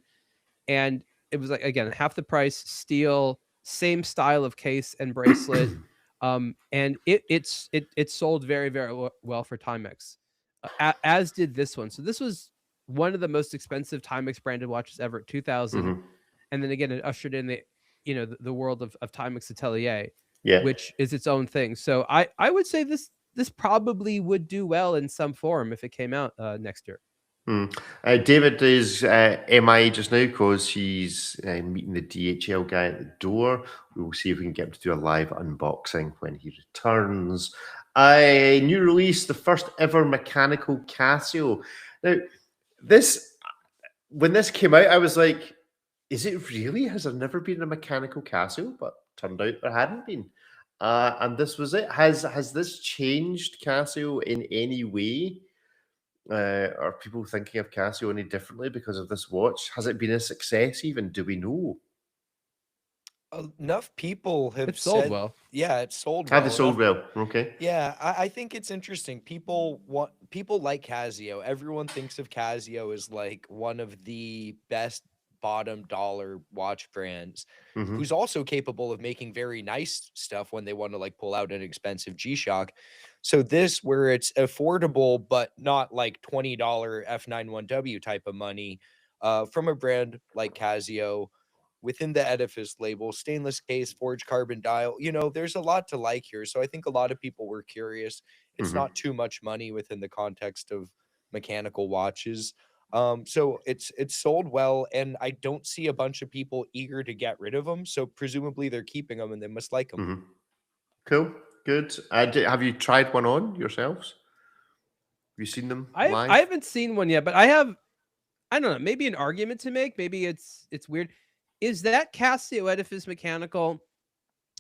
And it was, like, again, half the price, steel, same style of case and bracelet. And it sold very, very well for Timex, as did this one. So this was one of the most expensive Timex branded watches ever at 2000. And then again, it ushered in the world of Timex Atelier, which is its own thing. So I would say this probably would do well in some form if it came out next year. David is MIA just now because he's meeting the DHL guy at the door. We will see if we can get him to do a live unboxing when he returns. A new release, the first ever mechanical Casio. Now, when this came out, I was like, is it really? Has there never been a mechanical Casio? But turned out there hadn't been. And this was it. Has this changed Casio in any way? Are people thinking of Casio any differently because of this watch? Has it been a success even? Do we know? Enough people have It sold said, well. yeah, it sold Have well. they sold well? Okay. Yeah, I think it's interesting. People like Casio. Everyone thinks of Casio as like one of the best bottom dollar watch brands, who's also capable of making very nice stuff when they want to like pull out an expensive G-Shock. So this, where it's affordable but not like $20 F91W type of money, from a brand like Casio, within the Edifice label, stainless case, forged carbon dial, there's a lot to like here. So I think a lot of people were curious. It's not too much money within the context of mechanical watches. So it's sold well, and I don't see a bunch of people eager to get rid of them. So presumably they're keeping them and they must like them. Cool. Good. Have you tried one on yourselves? Have you seen them live? I haven't seen one yet, but I don't know, maybe an argument to make. Maybe it's weird. Is that Casio Edifice mechanical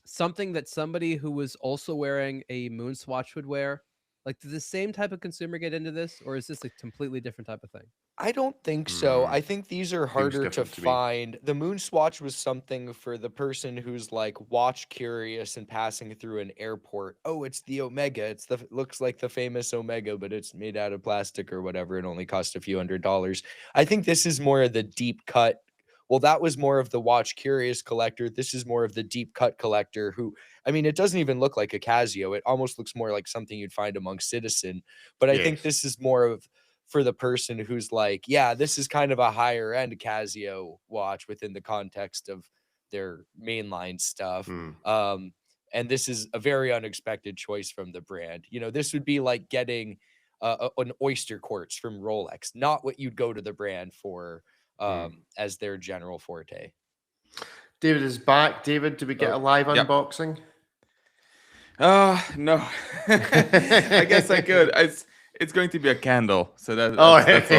something that somebody who was also wearing a Moonswatch would wear? Like, does the same type of consumer get into this, or is this a completely different type of thing? I don't think so. I think these are harder to different to me. find. The Moonswatch was something for the person who's like watch curious and passing through an airport. Oh, it's the Omega. It looks like the famous Omega, but it's made out of plastic or whatever. It only cost a few $100s. I think this is more of the deep cut. Well, that was more of the watch curious collector. This is more of the deep cut collector who, I mean, it doesn't even look like a Casio. It almost looks more like something you'd find among Citizen. But I think this is more of for the person who's like, yeah, this is kind of a higher end Casio watch within the context of their mainline stuff. And this is a very unexpected choice from the brand. This would be like getting an oyster quartz from Rolex, not what you'd go to the brand for as their general forte. David is back. David, do we get a live unboxing? No. I guess I could. It's going to be a candle, so that's all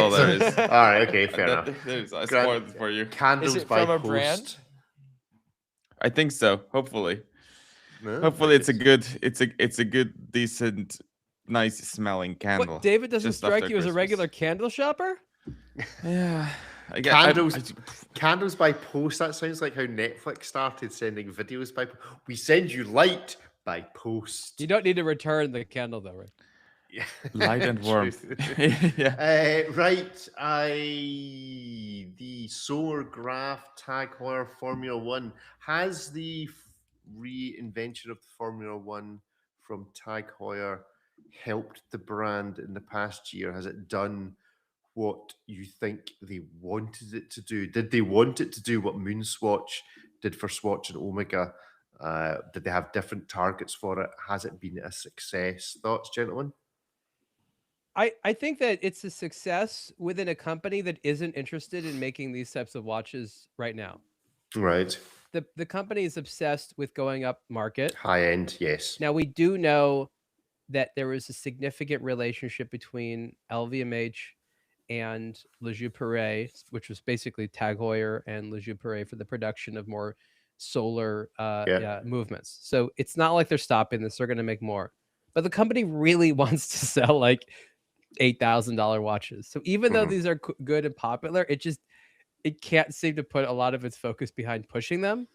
there is. All right, okay, fair enough. I spoiled it for you. Candles Is it by from a post. brand? I think so. Hopefully, No, hopefully it's a good, decent, nice smelling candle. What, David doesn't just strike after you as a Christmas. regular candle shopper? Yeah. Candles by post. That sounds like how Netflix started sending videos by. We send you light by post. You don't need to return the candle though, right? Yeah. Light and warmth. Truth. Yeah. Right. The Solar Graph Tag Heuer Formula One has the reinvention of the Formula One from Tag Heuer helped the brand in the past year? Has it done what you think they wanted it to do? Did they want it to do what Moonswatch did for Swatch and Omega? Did they have different targets for it? Has it been a success? Thoughts, gentlemen? I think that it's a success within a company that isn't interested in making these types of watches right now. Right. The company is obsessed with going up market. High end, yes. Now we do know that there was a significant relationship between LVMH and Le Jeu Perret, which was basically Tag Heuer and Le Jeu Perret for the production of more solar movements. So it's not like they're stopping this; they're going to make more. But the company really wants to sell like $8,000 watches. So even though these are good and popular, it can't seem to put a lot of its focus behind pushing them.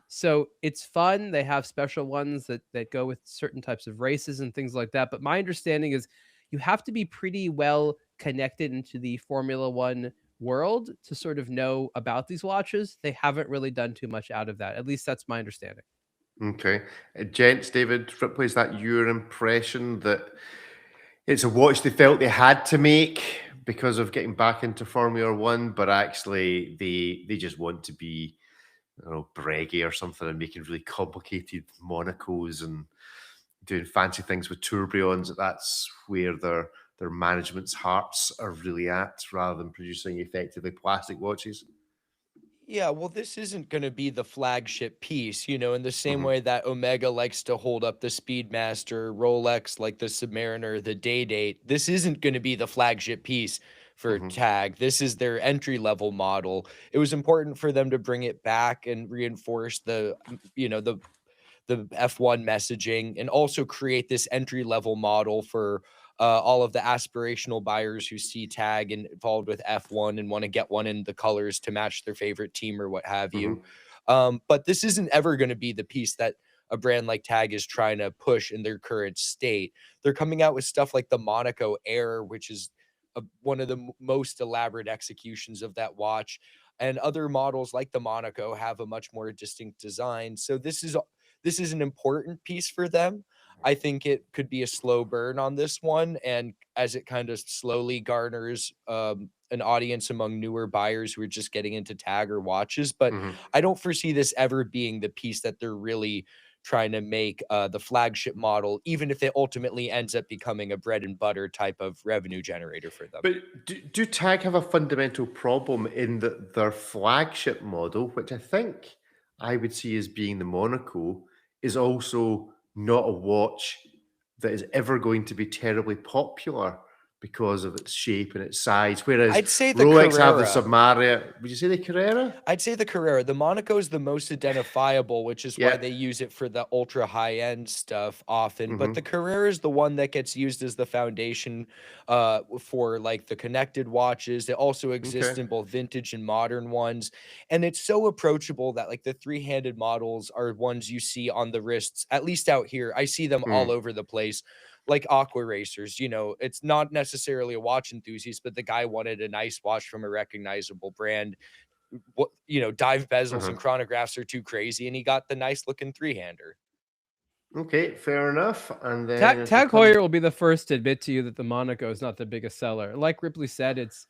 So it's fun. They have special ones that go with certain types of races and things like that. But my understanding is you have to be pretty well connected into the Formula One world to sort of know about these watches. They haven't really done too much out of that. At least that's my understanding. Okay. Gents, David Ripley, is that your impression that it's a watch they felt they had to make because of getting back into Formula One, but actually they just want to be, I don't know, Breguet or something and making really complicated Monacos and doing fancy things with tourbillons? That's where their management's hearts are really at, rather than producing effectively plastic watches. Yeah, well, this isn't going to be the flagship piece, in the same way that Omega likes to hold up the Speedmaster, Rolex like the Submariner, the Day-Date. This isn't going to be the flagship piece for Tag. This is their entry-level model. It was important for them to bring it back and reinforce the F1 messaging, and also create this entry-level model for all of the aspirational buyers who see Tag involved with F1 and want to get one in the colors to match their favorite team or what have you. But this isn't ever going to be the piece that a brand like Tag is trying to push in their current state. They're coming out with stuff like the Monaco Air, which is one of the most elaborate executions of that watch. And other models like the Monaco have a much more distinct design. So this is an important piece for them. I think it could be a slow burn on this one, and as it kind of slowly garners an audience among newer buyers who are just getting into Tag or watches. But I don't foresee this ever being the piece that they're really trying to make the flagship model, even if it ultimately ends up becoming a bread and butter type of revenue generator for them. But do Tag have a fundamental problem in that their flagship model, which I think I would see as being the Monaco, is also not a watch that is ever going to be terribly popular because of its shape and its size? Whereas I'd say the Rolex have the Carrera. Submariner. Would you say the Carrera? I'd say the Carrera. The Monaco is the most identifiable, which is why they use it for the ultra high end stuff often. But the Carrera is the one that gets used as the foundation for like the connected watches. It also exists in both vintage and modern ones. And it's so approachable that like the three-handed models are ones you see on the wrists, at least out here. I see them all over the place. Like Aqua Racers, it's not necessarily a watch enthusiast, but the guy wanted a nice watch from a recognizable brand. Dive bezels and chronographs are too crazy, and he got the nice looking three-hander. Okay, fair enough. And then Tag Heuer will be the first to admit to you that the Monaco is not the biggest seller. Like Ripley said, it's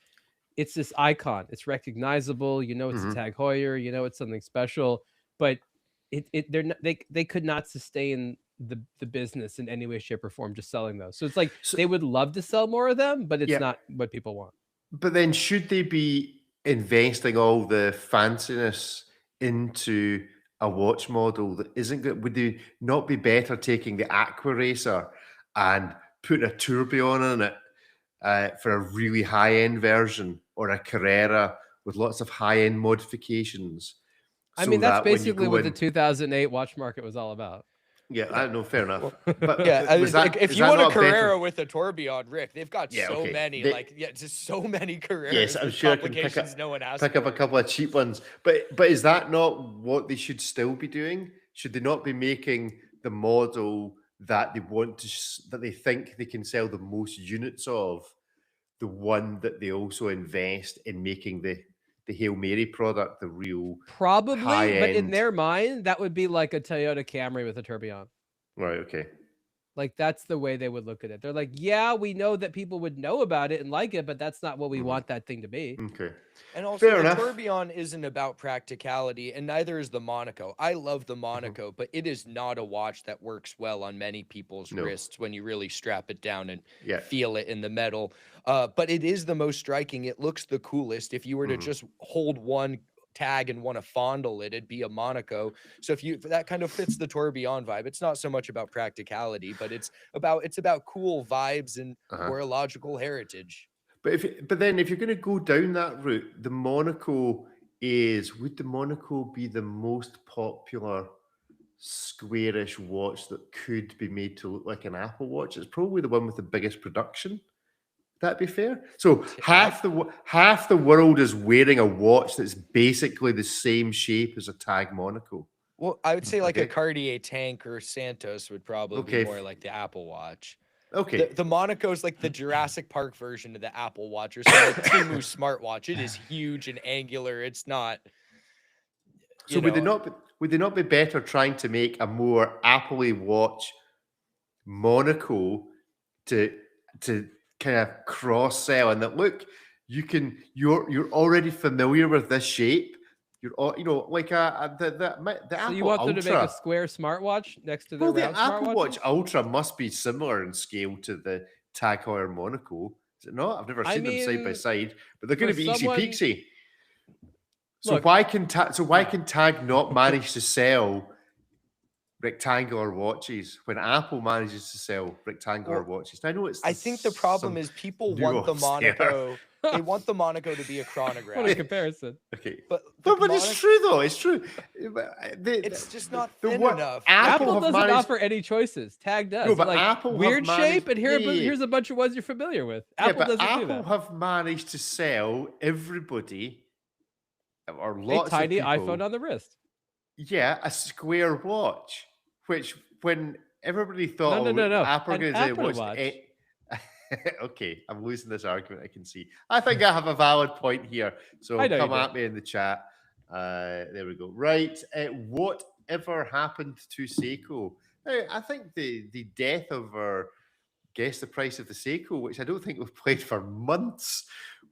this icon. It's recognizable. It's a Tag Heuer. It's something special. But they could not sustain the business in any way, shape, or form just selling those. So it's like they would love to sell more of them, but it's not what people want. But then should they be investing all the fanciness into a watch model that isn't good? Would they not be better taking the Aqua Racer and putting a tourbillon on it for a really high-end version, or a Carrera with lots of high-end modifications? I mean, that's basically what the 2008 watch market was all about. Yeah, I know, fair enough. Well, But Yeah, I was was like, that if is you that want a not better? Carrera with a tourbillon, Rick, they've got Yeah, so okay. many. They- Like, yeah, just so many Carreras. Yes, I'm with sure I can pick complications up no one asked pick up a for. couple of cheap ones. But is that not what they should still be doing? Should they not be making the model that they want to that they think they can sell the most units of, the one that they also invest in making the Hail Mary product the real Probably, but in high-end- their mind, that would be like a Toyota Camry with a tourbillon. right? Okay. Like that's the way they would look at it. They're like, yeah, we know that people would know about it and like it, but that's not what we Mhm. want that thing to be. Okay. And also, Fair the enough. tourbillon isn't about practicality, and neither is the Monaco. I love Mm-hmm. the Monaco, but it is not a watch that works well on many people's No. wrists when you really strap it down and Yeah. feel it in the metal. But it is the most striking. It looks the coolest. If you were to Mhm. just hold one tag and want to fondle it, it'd be a Monaco. So if that kind of fits the tourbillon vibe. It's not so much about practicality, but it's about cool vibes and Uh-huh. horological heritage. But then if you're going to go down that route, would the Monaco be the most popular squarish watch that could be made to look like an Apple Watch? It's probably the one with the biggest production. Would that be fair? So half the world is wearing a watch that's basically the same shape as a Tag Monaco. Well, I would say like a Okay. Cartier Tank or Santos would probably Okay. be more like the Apple Watch. Okay. The Monaco is like the Jurassic Park version of the Apple Watch or something like Timu smartwatch. It is huge and angular. It's not. So would they not be better trying to make a more Apple-y watch Monaco to kind of cross sell, and that look, you're already familiar with this shape. You're all, like the So Apple you want them to make a Ultra. square smartwatch next to their Well, the round Apple smartwatches? Watch Ultra must be similar in scale to the Tag Heuer Monaco. Is it not? I've never I seen them side by mean, side, but they're going to for be easy someone- peasy. So Look- why can Tag not manage to sell rectangular watches when Apple manages to sell rectangular Well, watches? I know it's. I think the problem is people want the nuance there. Monaco. They want the Monaco to be a What a chronograph. comparison. Okay. But But it's true though. It's true. It's just not the thin what- enough. Apple have doesn't managed- offer any choices. Tag does. No, They're but like, Apple have weird shape, managed- and yeah. here's a bunch of ones you're familiar with. Yeah, Apple but doesn't Apple do that. have managed to sell everybody or A lots tiny of people. iPhone on the wrist. Yeah, a square watch, which when everybody thought, No. Apple An going to say Apple watch. Watch. Okay, I'm losing this argument. I can see. I think I have a valid point here. So I know you come do. at me in the chat. There we go. Right. Whatever happened to Seiko? I think the death of our Guess the Price of the Seiko, which I don't think we've played for months,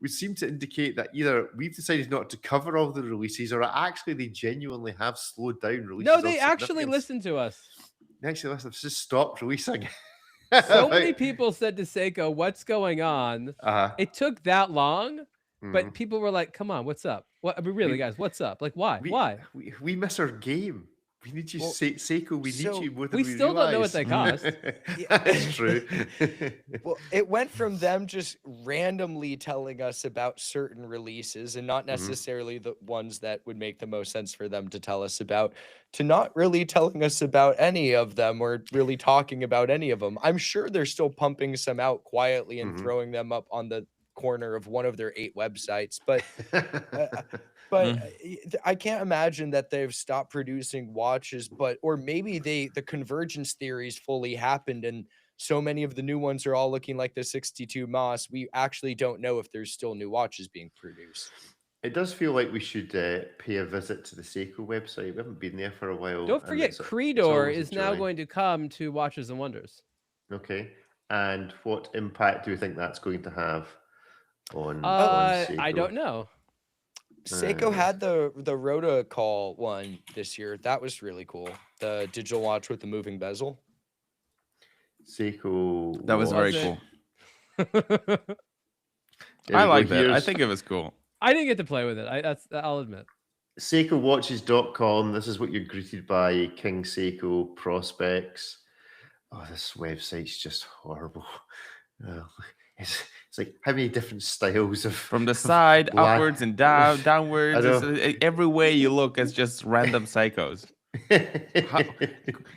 would seem to indicate that either we've decided not to cover all the releases, or actually they genuinely have slowed down releases. No, of they actually significance. listen to us. They actually listen. They've just stopped releasing. So many people said to Seiko, "What's going on?" It took that long, but people were like, "Come on, what's up? What? I mean, really, We- guys, what's up? Like, why? Why? we miss our game. We need you, Well, Seiko. We so need you more than we we still don't know what realise. they cost. That's true. Well, it went from them just randomly telling us about certain releases and not necessarily the ones that would make the most sense for them to tell us about, to not really telling us about any of them or really talking about any of them. I'm sure they're still pumping some out quietly and Mhm. throwing them up on the corner of one of their 8 websites, but I can't imagine that they've stopped producing watches, or maybe the convergence theories fully happened and so many of the new ones are all looking like the 62 Moss. We actually don't know if there's still new watches being produced. It does feel like we should pay a visit to the Seiko website. We haven't been there for a while. Don't and forget, it's Creedor always is a now joy. going to come to Watches and Wonders. Okay. And what impact do you think that's going to have on I Seiko? don't know. Seiko had the Rotocall one this year. That was really cool. The digital watch with the moving bezel. Seiko. That was very Was cool. There I we go. like that. I Here's think it was cool. I didn't get to play with it. I'll admit. SeikoWatches.com. This is what you're greeted by. King Seiko prospects. Oh, this website's just horrible. It's like how many different styles of From the side, black- upwards and downwards. I know. Every way you look, it's just random psychos.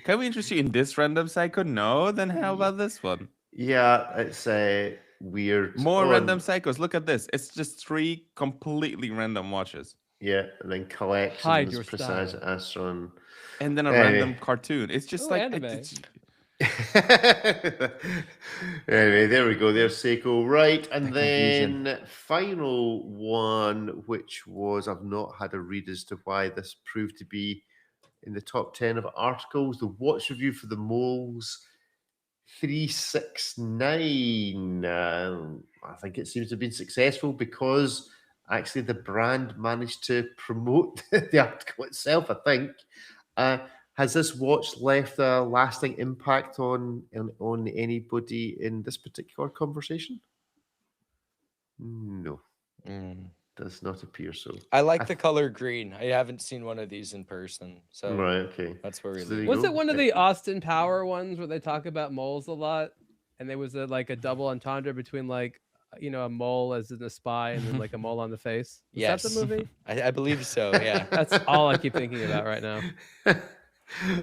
Can we interest you in this random psycho? No, then how about this one? Yeah, it's weird. More Oh, random and- psychos. Look at this. It's just 3 completely random watches. Yeah, and then Hide collections, your Precise style. Astron. And then a Anyway. random cartoon. It's just Oh, like anime. Anyway, there we go. There's Seiko. Right. And The confusion. then final one, which was I've not had a read as to why this proved to be in the top 10 of articles. The watch review for the Moles 369. I think it seems to have been successful because actually the brand managed to promote the article itself, I think. Has this watch left a lasting impact on anybody in this particular conversation? No, Mm. does not appear so. I like the color green. I haven't seen one of these in person, so Right, okay. that's where we So there leave you it. Was go. it one of the Austin Power ones where they talk about moles a lot? And there was a double entendre between like a mole as in a spy and then like a mole on the face. Is that the Yes. movie? I believe so. Yeah. That's all I keep thinking about right now.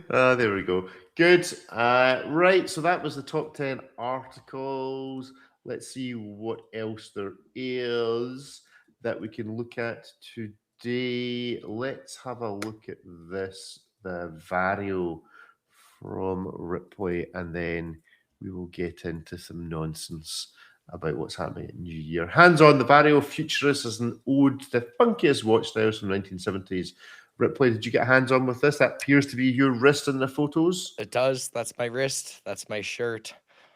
There we go. Good. Right. So that was the top 10 articles. Let's see what else there is that we can look at today. Let's have a look at this, the Vario from Ripley, and then we will get into some nonsense about what's happening at New Year. Hands on, the Vario Futurist is an ode to the funkiest watch styles from 1970s. Ripley, did you get hands on with this? That appears to be your wrist in the photos. It does. That's my wrist. That's my shirt.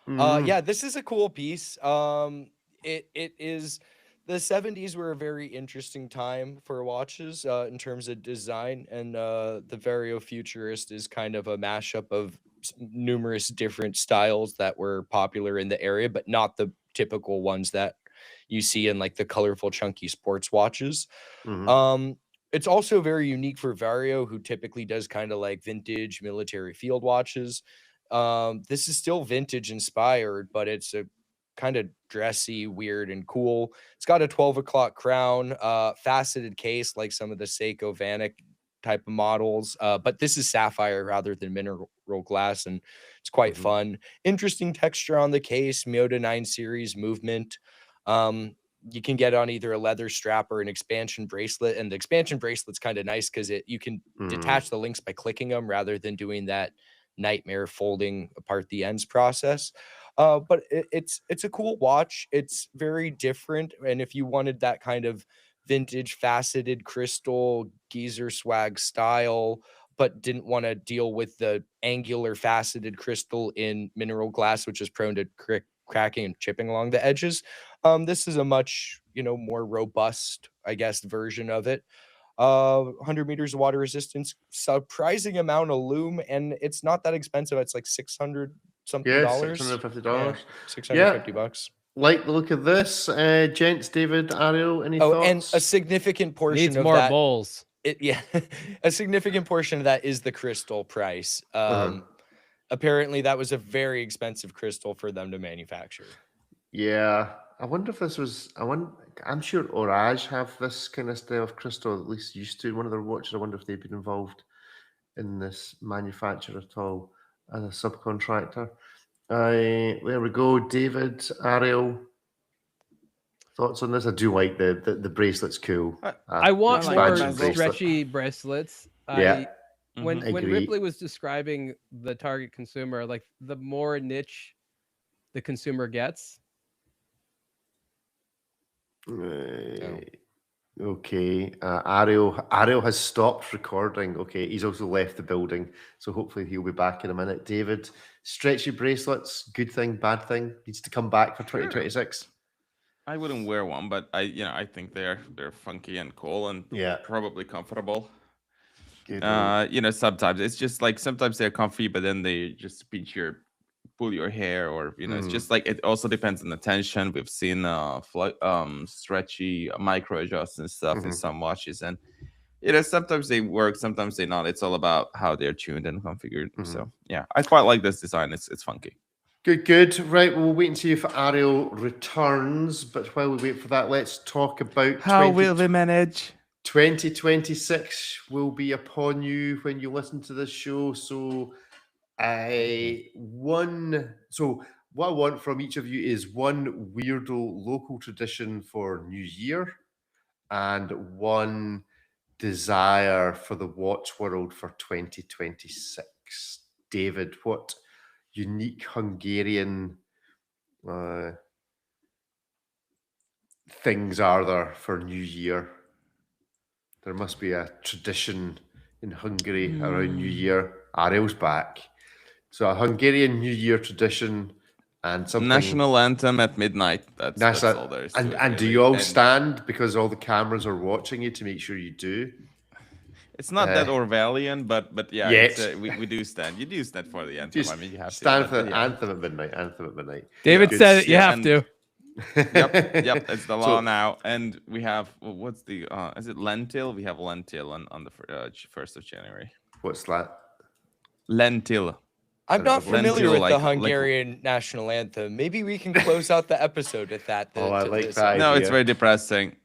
Mhm. Yeah, this is a cool piece. It is the 70s were a very interesting time for watches in terms of design, and the Vario Futurist is kind of a mashup of numerous different styles that were popular in the area, but not the typical ones that you see in like the colorful, chunky sports watches. Mhm. It's also very unique for Vario, who typically does kind of like vintage military field watches. This is still vintage inspired, but it's a kind of dressy, weird, and cool. It's got a 12 o'clock crown, faceted case like some of the Seiko Vanek type of models, but this is sapphire rather than mineral glass, and it's quite Mhm. fun. Interesting texture on the case, Miota 9 series movement. You can get on either a leather strap or an expansion bracelet, and the expansion bracelet's kind of nice because you can detach the links by clicking them rather than doing that nightmare folding apart the ends process. But it's a cool watch. It's very different, and if you wanted that kind of vintage faceted crystal geezer swag style, but didn't want to deal with the angular faceted crystal in mineral glass, which is prone to cracking and chipping along the edges, this is a much more robust, I guess, version of it. 100 meters of water resistance, surprising amount of lume, and it's not that expensive. It's like $600 something Yeah, dollars. $650. $650. Like the look of this, gents. David, Ariel, any Oh, thoughts? and a significant portion Needs of more that. bowls. Yeah, a significant portion of that is the crystal price. Apparently, that was a very expensive crystal for them to manufacture. Yeah, I wonder if this was. I'm sure Orage have this kind of style of crystal, at least used to. One of their watches. I wonder if they've been involved in this manufacture at all as a subcontractor. There we go, David, Ariel. Thoughts on this? I do like the bracelet's cool. I want like more expansion bracelet. stretchy bracelets. Yeah. When Agree. Ripley was describing the target consumer, like the more niche the consumer gets. Okay. Ariel has stopped recording. Okay, he's also left the building, so hopefully he'll be back in a minute. David, stretchy bracelets, good thing, bad thing? Needs to come back for 2026. I wouldn't wear one, but I think they're funky and cool and Yeah. probably comfortable. Good. Sometimes it's just like sometimes they're comfy, but then they just pull your hair, or it's just like it also depends on the tension. We've seen stretchy micro adjusts and stuff in some watches, and sometimes they work, sometimes they not. It's all about how they're tuned and configured. So yeah, I quite like this design. It's funky. Good. Right, we'll wait and see if Ariel returns. But while we wait for that, let's talk about How will they manage? 2026 will be upon you when you listen to this show. So what I want from each of you is one weirdo local tradition for New Year and one desire for the watch world for 2026. David, what unique Hungarian things are there for New Year? There must be a tradition in Hungary around New Year. Ariel's back. So a Hungarian New Year tradition and something National anthem at midnight. That's all there is to it, and do really. you all And stand because all the cameras are watching you to make sure you do? It's not that Orwellian, but yeah, Yet. we do stand. You do stand for the anthem. Just I mean, you have stand to. for but the yeah. anthem at midnight. Anthem at midnight. David Good said it, you Yeah, have and- to. Yep, it's the law So- now, and we have what's the is it lentil? We have lentil on the 1st of January. What's that? Lentil. I'm not Lentil, familiar with the like- Hungarian national anthem. Maybe we can close out the episode with that. Oh, I like this- that. No, it's idea. very depressing.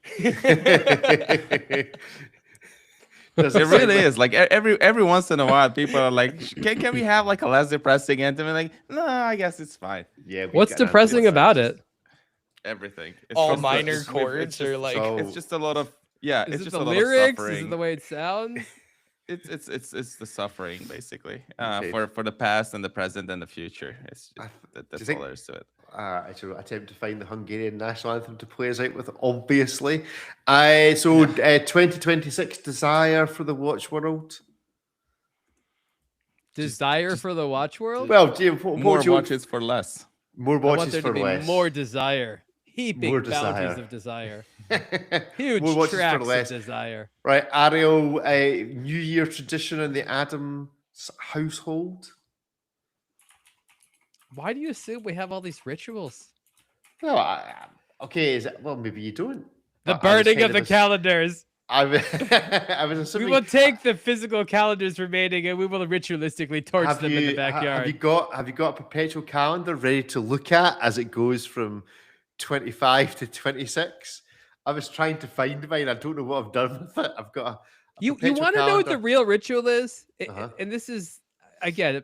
Does It sound really like- is. Like every once in a while, people are like, "Can we have like a less depressing anthem?" And like, no, I guess it's fine. Yeah. we What's get an depressing anthem. about it? Everything. It's All just- minor it's- chords it's just- are like so- It's just a lot of yeah. Is It's it just the a lot lyrics? of Is suffering. it the way it sounds? It's the suffering basically Okay. for the past and the present and the future. It's I just, do you that's think- all there is to it. I shall attempt to find the Hungarian national anthem to play us out with, obviously. 2026 desire for the watch world. Desire for the watch world? Well, Jim, what More would you- watches for less. More I want watches there for to be less. more desire. Heaping More bounties desire. of desire. Huge More watches for tracts of less. desire. Right, Ariel, New Year tradition in the Adams household. Why do you assume we have all these rituals? No, okay. Well, maybe you don't. The I was burning kind of the ass- calendars. I was We assuming. will take the physical calendars remaining and we will ritualistically torch them in the backyard. Have you got a perpetual calendar ready to look at as it goes from 25 to 26? I was trying to find mine. I don't know what I've done with it. I've got a You perpetual want to know what the calendar. real ritual is? Uh-huh. And this is, again,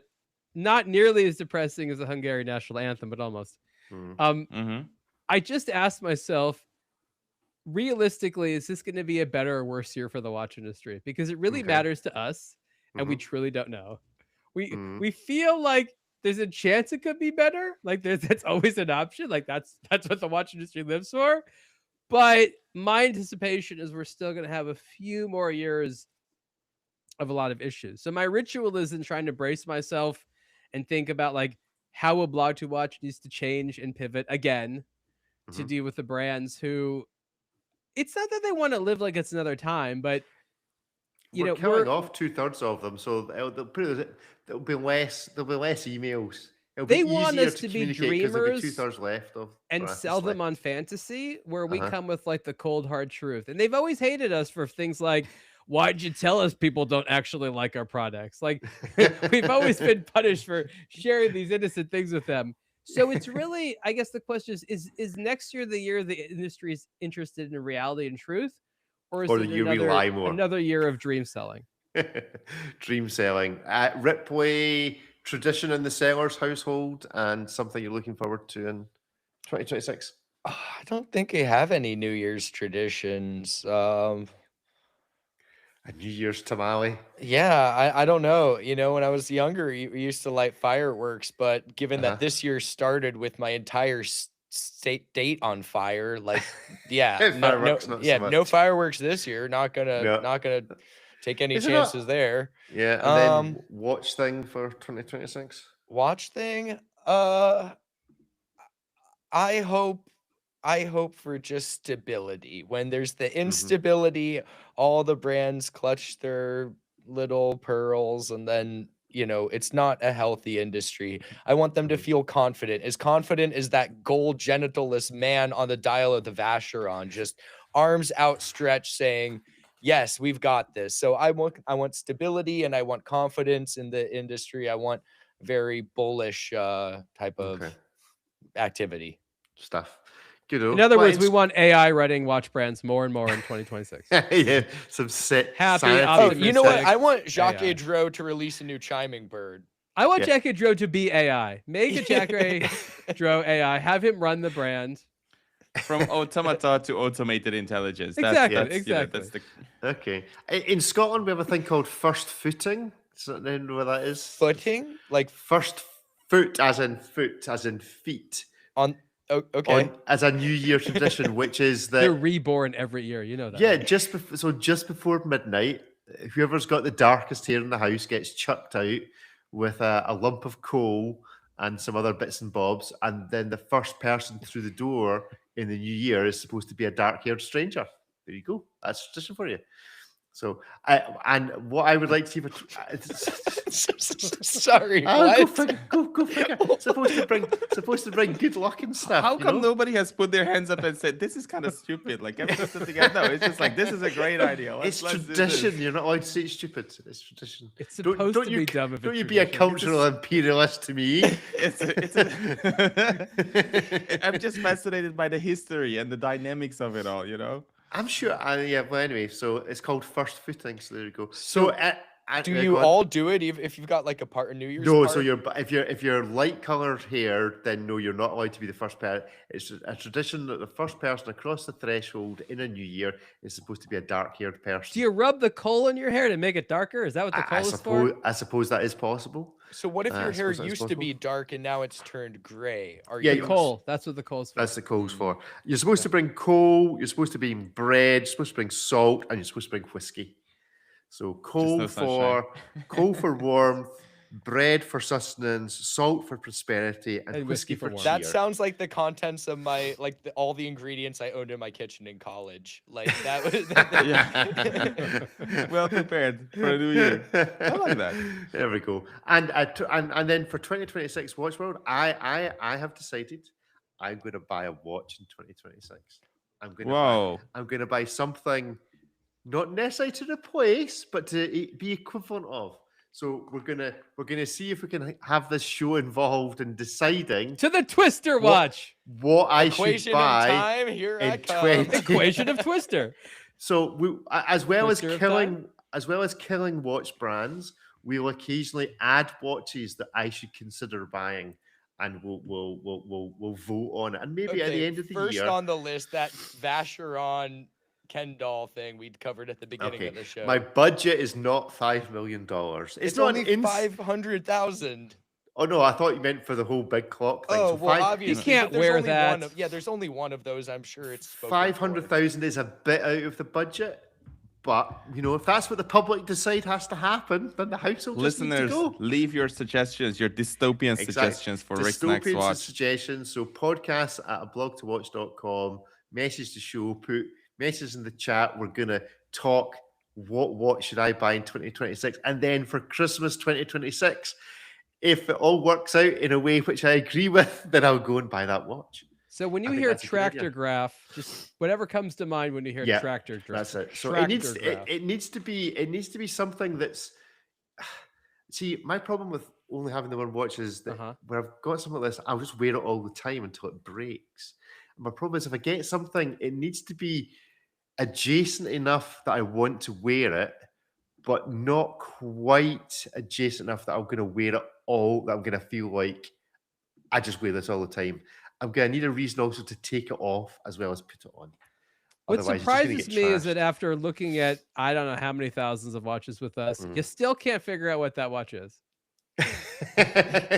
not nearly as depressing as the Hungarian national anthem, but almost. Hmm. Mm-hmm. I just asked myself, realistically, is this going to be a better or worse year for the watch industry? Because it really Okay. matters to us, and we Mhm. truly don't know. We Mhm. we feel like there's a chance it could be better. Like that's always an option. Like that's what the watch industry lives for. But my anticipation is we're still going to have a few more years of a lot of issues. So my ritual is in trying to brace myself and think about like how a blog to watch needs to change and pivot again to Mhm. deal with the brands who it's not that they want to live like it's another time, but you We're know, killing off 2/3 of them, so there'll be less. There'll be less emails. It'll They be want easier us to be communicate 'cause there'll dreamers 2/3 left of and for us to sell them select. on fantasy where we Uh-huh. come with like the cold hard truth. And they've always hated us for things like, why'd you tell us people don't actually like our products? Like we've always been punished for sharing these innocent things with them. So it's really, I guess the question is next year the year the industry is interested in reality and truth? Or is Or it the year we lie more? another year of dream selling? Dream selling. Ripley, tradition in the seller's household, and something you're looking forward to in 2026. I don't think I have any New Year's traditions. A New Year's tamale. Yeah, I don't know. You know, when I was younger, we used to light fireworks, but given Uh-huh. that this year started with my entire state date on fire, like, yeah, Fireworks, not so yeah, no much. fireworks this year. Not gonna, Yeah. not gonna take any Is it not- chances there. Yeah, and then watch thing for 2026. Watch thing. I hope for just stability. When there's the instability, all the brands clutch their little pearls, and then it's not a healthy industry. I want them to Mhm. feel confident as that gold genitalless man on the dial of the Vacheron, just arms outstretched, saying, "Yes, we've got this." So I want stability, and I want confidence in the industry. I want very bullish type of Okay. activity. Stuff. In other words, we want AI running watch brands more and more in 2026. yeah, some set Happy, sanity Oh, optimistic. you know what? aesthetic. I want Jacques AI. Edreau to release a new chiming bird. I want Yeah. Jack Edreau to be AI. Make a Jack Edreau AI. Have him run the brand. From automata to automated intelligence. Exactly, That's that's the Okay. In Scotland, we have a thing called first footing. So do you know what that is? Footing? Like First foot, as in feet. on. Oh, okay. As a New Year tradition, which is They're that reborn every year. You know that. yeah, right? just before midnight, whoever's got the darkest hair in the house gets chucked out with a lump of coal and some other bits and bobs, and then the first person through the door in the new year is supposed to be a dark-haired stranger. There you go. That's tradition for you. So, and what I would like to see for Sorry. oh, what? go figure. Supposed to bring good luck and stuff. How you come know? nobody has put their hands up and said this is kind of stupid? Like everyone's sitting together. No, it's just like this is a great idea. It's Let's do this." tradition. You're not allowed to say it's stupid. It's tradition. It's Don't- supposed don't to you be c- dumb. If Don't it's you be a tradition. cultural imperialist to me? I'm just fascinated by the history and the dynamics of it all. You know. I'm sure. Yeah. Well, anyway, so it's called first footing. So there you go. So, Do you all do it if you've got like a New Year's No. party? So if you're light coloured hair, then no, you're not allowed to be the first person. It's a tradition that the first person across the threshold in a new year is supposed to be a dark-haired person. Do you rub the coal in your hair to make it darker? Is that what the coal is for? I suppose that is possible. So what if I your hair suppose that's used to be possible. dark and now it's turned gray? Are Yeah, you The coal. That's what the coal's for. That's the coal's for. You're supposed to bring coal. You're supposed to bring bread. You're supposed to bring salt, and you're supposed to bring whiskey. So coal no for warmth, bread for sustenance, salt for prosperity, and And whiskey whiskey for for warmth. cheer. That sounds like the contents of my all the ingredients I owned in my kitchen in college. Like that was Yeah. Well prepared for a new year. I like that. There we go. And then for 2026 Watch World, I have decided I'm going to buy a watch in 2026. Whoa. I'm going to buy something not necessarily to replace, but to be equivalent of. So we're gonna see if we can have this show involved in deciding To the Twister watch. what I equation should of buy. time. Here I in come. 20 Equation of Twister. So we, as well Twister of as killing watch brands, we'll occasionally add watches that I should consider buying, and we'll vote on it. And maybe at the Okay, end of the first year, on the list, that Vacheron Ken doll thing we'd covered at the beginning okay, of the show. my budget is not $5 million. it's not only an 500,000. Oh no, I thought you meant for the whole big clock thing. Oh So well, five- obviously can't but there's wear only that. One of, yeah, there's only one of those. I'm sure it's spoken for. 500,000 is a bit out of the budget, but if that's what the public decide has to happen, then the household just needs to Listeners, go. leave your suggestions, your dystopian Exactly. suggestions for Rick's next Dystopian watch. suggestions. So podcasts at ablogtowatch.com. Message the show. Put message in the chat. We're gonna talk. What should I buy in 2026? And then for Christmas 2026, if it all works out in a way which I agree with, then I'll go and buy that watch. So when you think hear that's a good idea. tractor graph, just whatever comes to mind when you hear Yeah, tractor graph. That's it. So Tractor it needs to be something that's. See, my problem with only having the one watch is that Uh-huh. when I've got something like this, I'll just wear it all the time until it breaks. And my problem is if I get something, it needs to be adjacent enough that I want to wear it, but not quite adjacent enough that I'm going to wear it all, that I'm going to feel like I just wear this all the time. I'm going to need a reason also to take it off as well as put it on. What Otherwise, it's just gonna surprises get me is trashed. that after looking at I don't know how many thousands of watches with us, Mm. you still can't figure out what that watch is.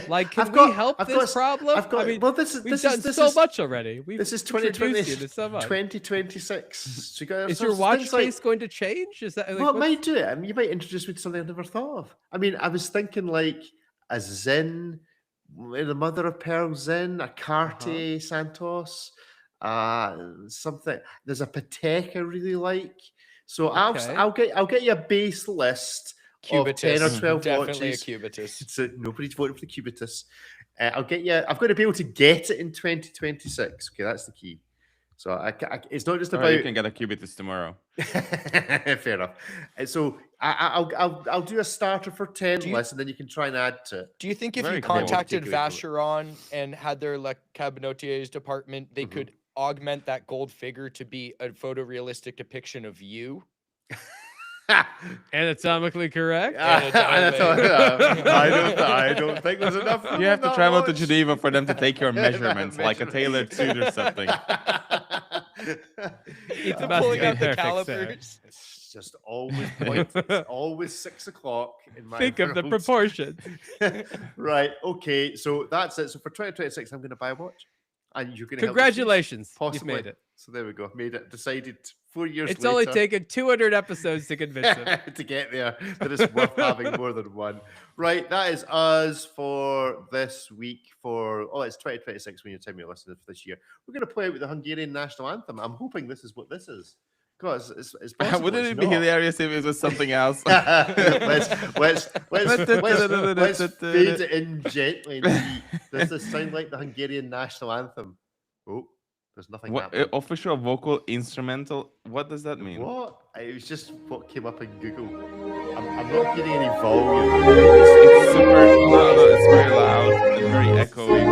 Like, can I've we got- help I've this got- problem? I've got. I mean, Well, this is we've this done is this so is, much already. We've This is introduced 2020, you to so much. 2026. So you got Is your things watch like- face going to change? Is that like, Well, it what's- might do it. I mean, you might introduce me to something I've never thought of. I mean, I was thinking like a Zen, the mother of pearl Zen, a Cartier Santos, something. There's a Patek I really like. So Okay. I'll get you a base list of 10 or Cubitus. 12 Definitely watches. a Cubitus. So nobody's voting for the Cubitus. I'll get you. I've got to be able to get it in 2026. Okay, that's the key. So it's not just Or about. you can get a Cubitus tomorrow. Fair enough. And so I'll do a starter for 10 Do you- lists, and then you can try and add to it. Do you think if Very you cool. contacted Take away from it. Vacheron and had their Le Cabinotier's department, they Mhm. could augment that gold figure to be a photorealistic depiction of you. Anatomically correct. I don't think there's enough room You have on to that travel to watch. Geneva for them to take your measurements, like a tailored suit or something. It's I'm about to pulling be out the perfect, sir. calipers. It's just always point. It's always 6 o'clock in my Think of the world. proportions. Right. Okay. So that's it. So for 2026, I'm going to buy a watch, and you're going to Congratulations, you've Possibly. made it. So there we go. Made it. Decided 4 years It's later. only taken 200 episodes to convince him. to get there, that it's worth having more than one. Right, that is us for this week. It's 2026 when you're telling me you're listening for this year. We're going to play out with the Hungarian national anthem. I'm hoping this is what this is. Because it's possible. Wouldn't it's it be not. hilarious if it was something else? let's fade it in gently and see. Does this sound like the Hungarian national anthem? Oh, there's nothing happening. Official vocal instrumental? What does that mean? What? It was just what came up in Google. I'm not hearing any volume. It's super. No, it's very loud and very echoey.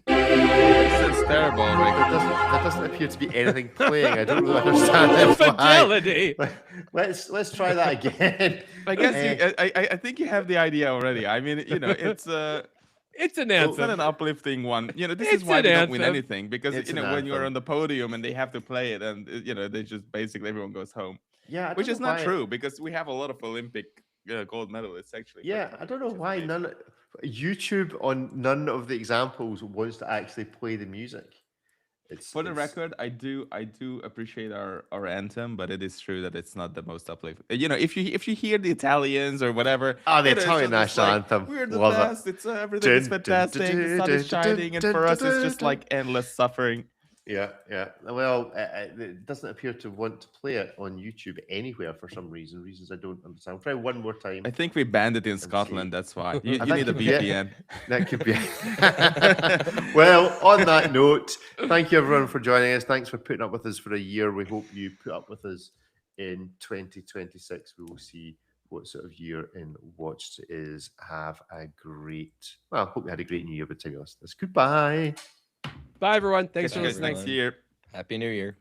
It's terrible, Rick. There doesn't appear to be anything playing. I don't really understand why. Fidelity. Let's try that again. I guess I think you have the idea already. I mean, it's It's an it's not anthem. an uplifting one. This It's is why an they don't win anthem. anything, because It's an when you're anthem. on the podium and they have to play it, and they just basically everyone goes home, Yeah, which is not true, because we have a lot of Olympic gold medalists actually. Yeah, I don't know why YouTube on none of the examples wants to actually play the music. For the record, I do appreciate our anthem, but it is true that it's not the most uplifting. If you hear the Italians or whatever, the it's Italian just national like, anthem. we're the Love it. best. It's everything is fantastic. The sun is shining, and for us, it's just like endless suffering. Yeah. Well, it doesn't appear to want to play it on YouTube anywhere for some reasons I don't understand. I'll try one more time. I think we banned it in see. Scotland. That's why you That need a could be it. VPN. That could be. Well, on that note, thank you everyone for joining us. Thanks for putting up with us for a year. We hope you put up with us in 2026. We will see what sort of year in Watched it is. Hope you had a great new year by the time you listen to this. Goodbye. Bye, everyone. Thanks Catch for you guys listening. next year. Happy New Year.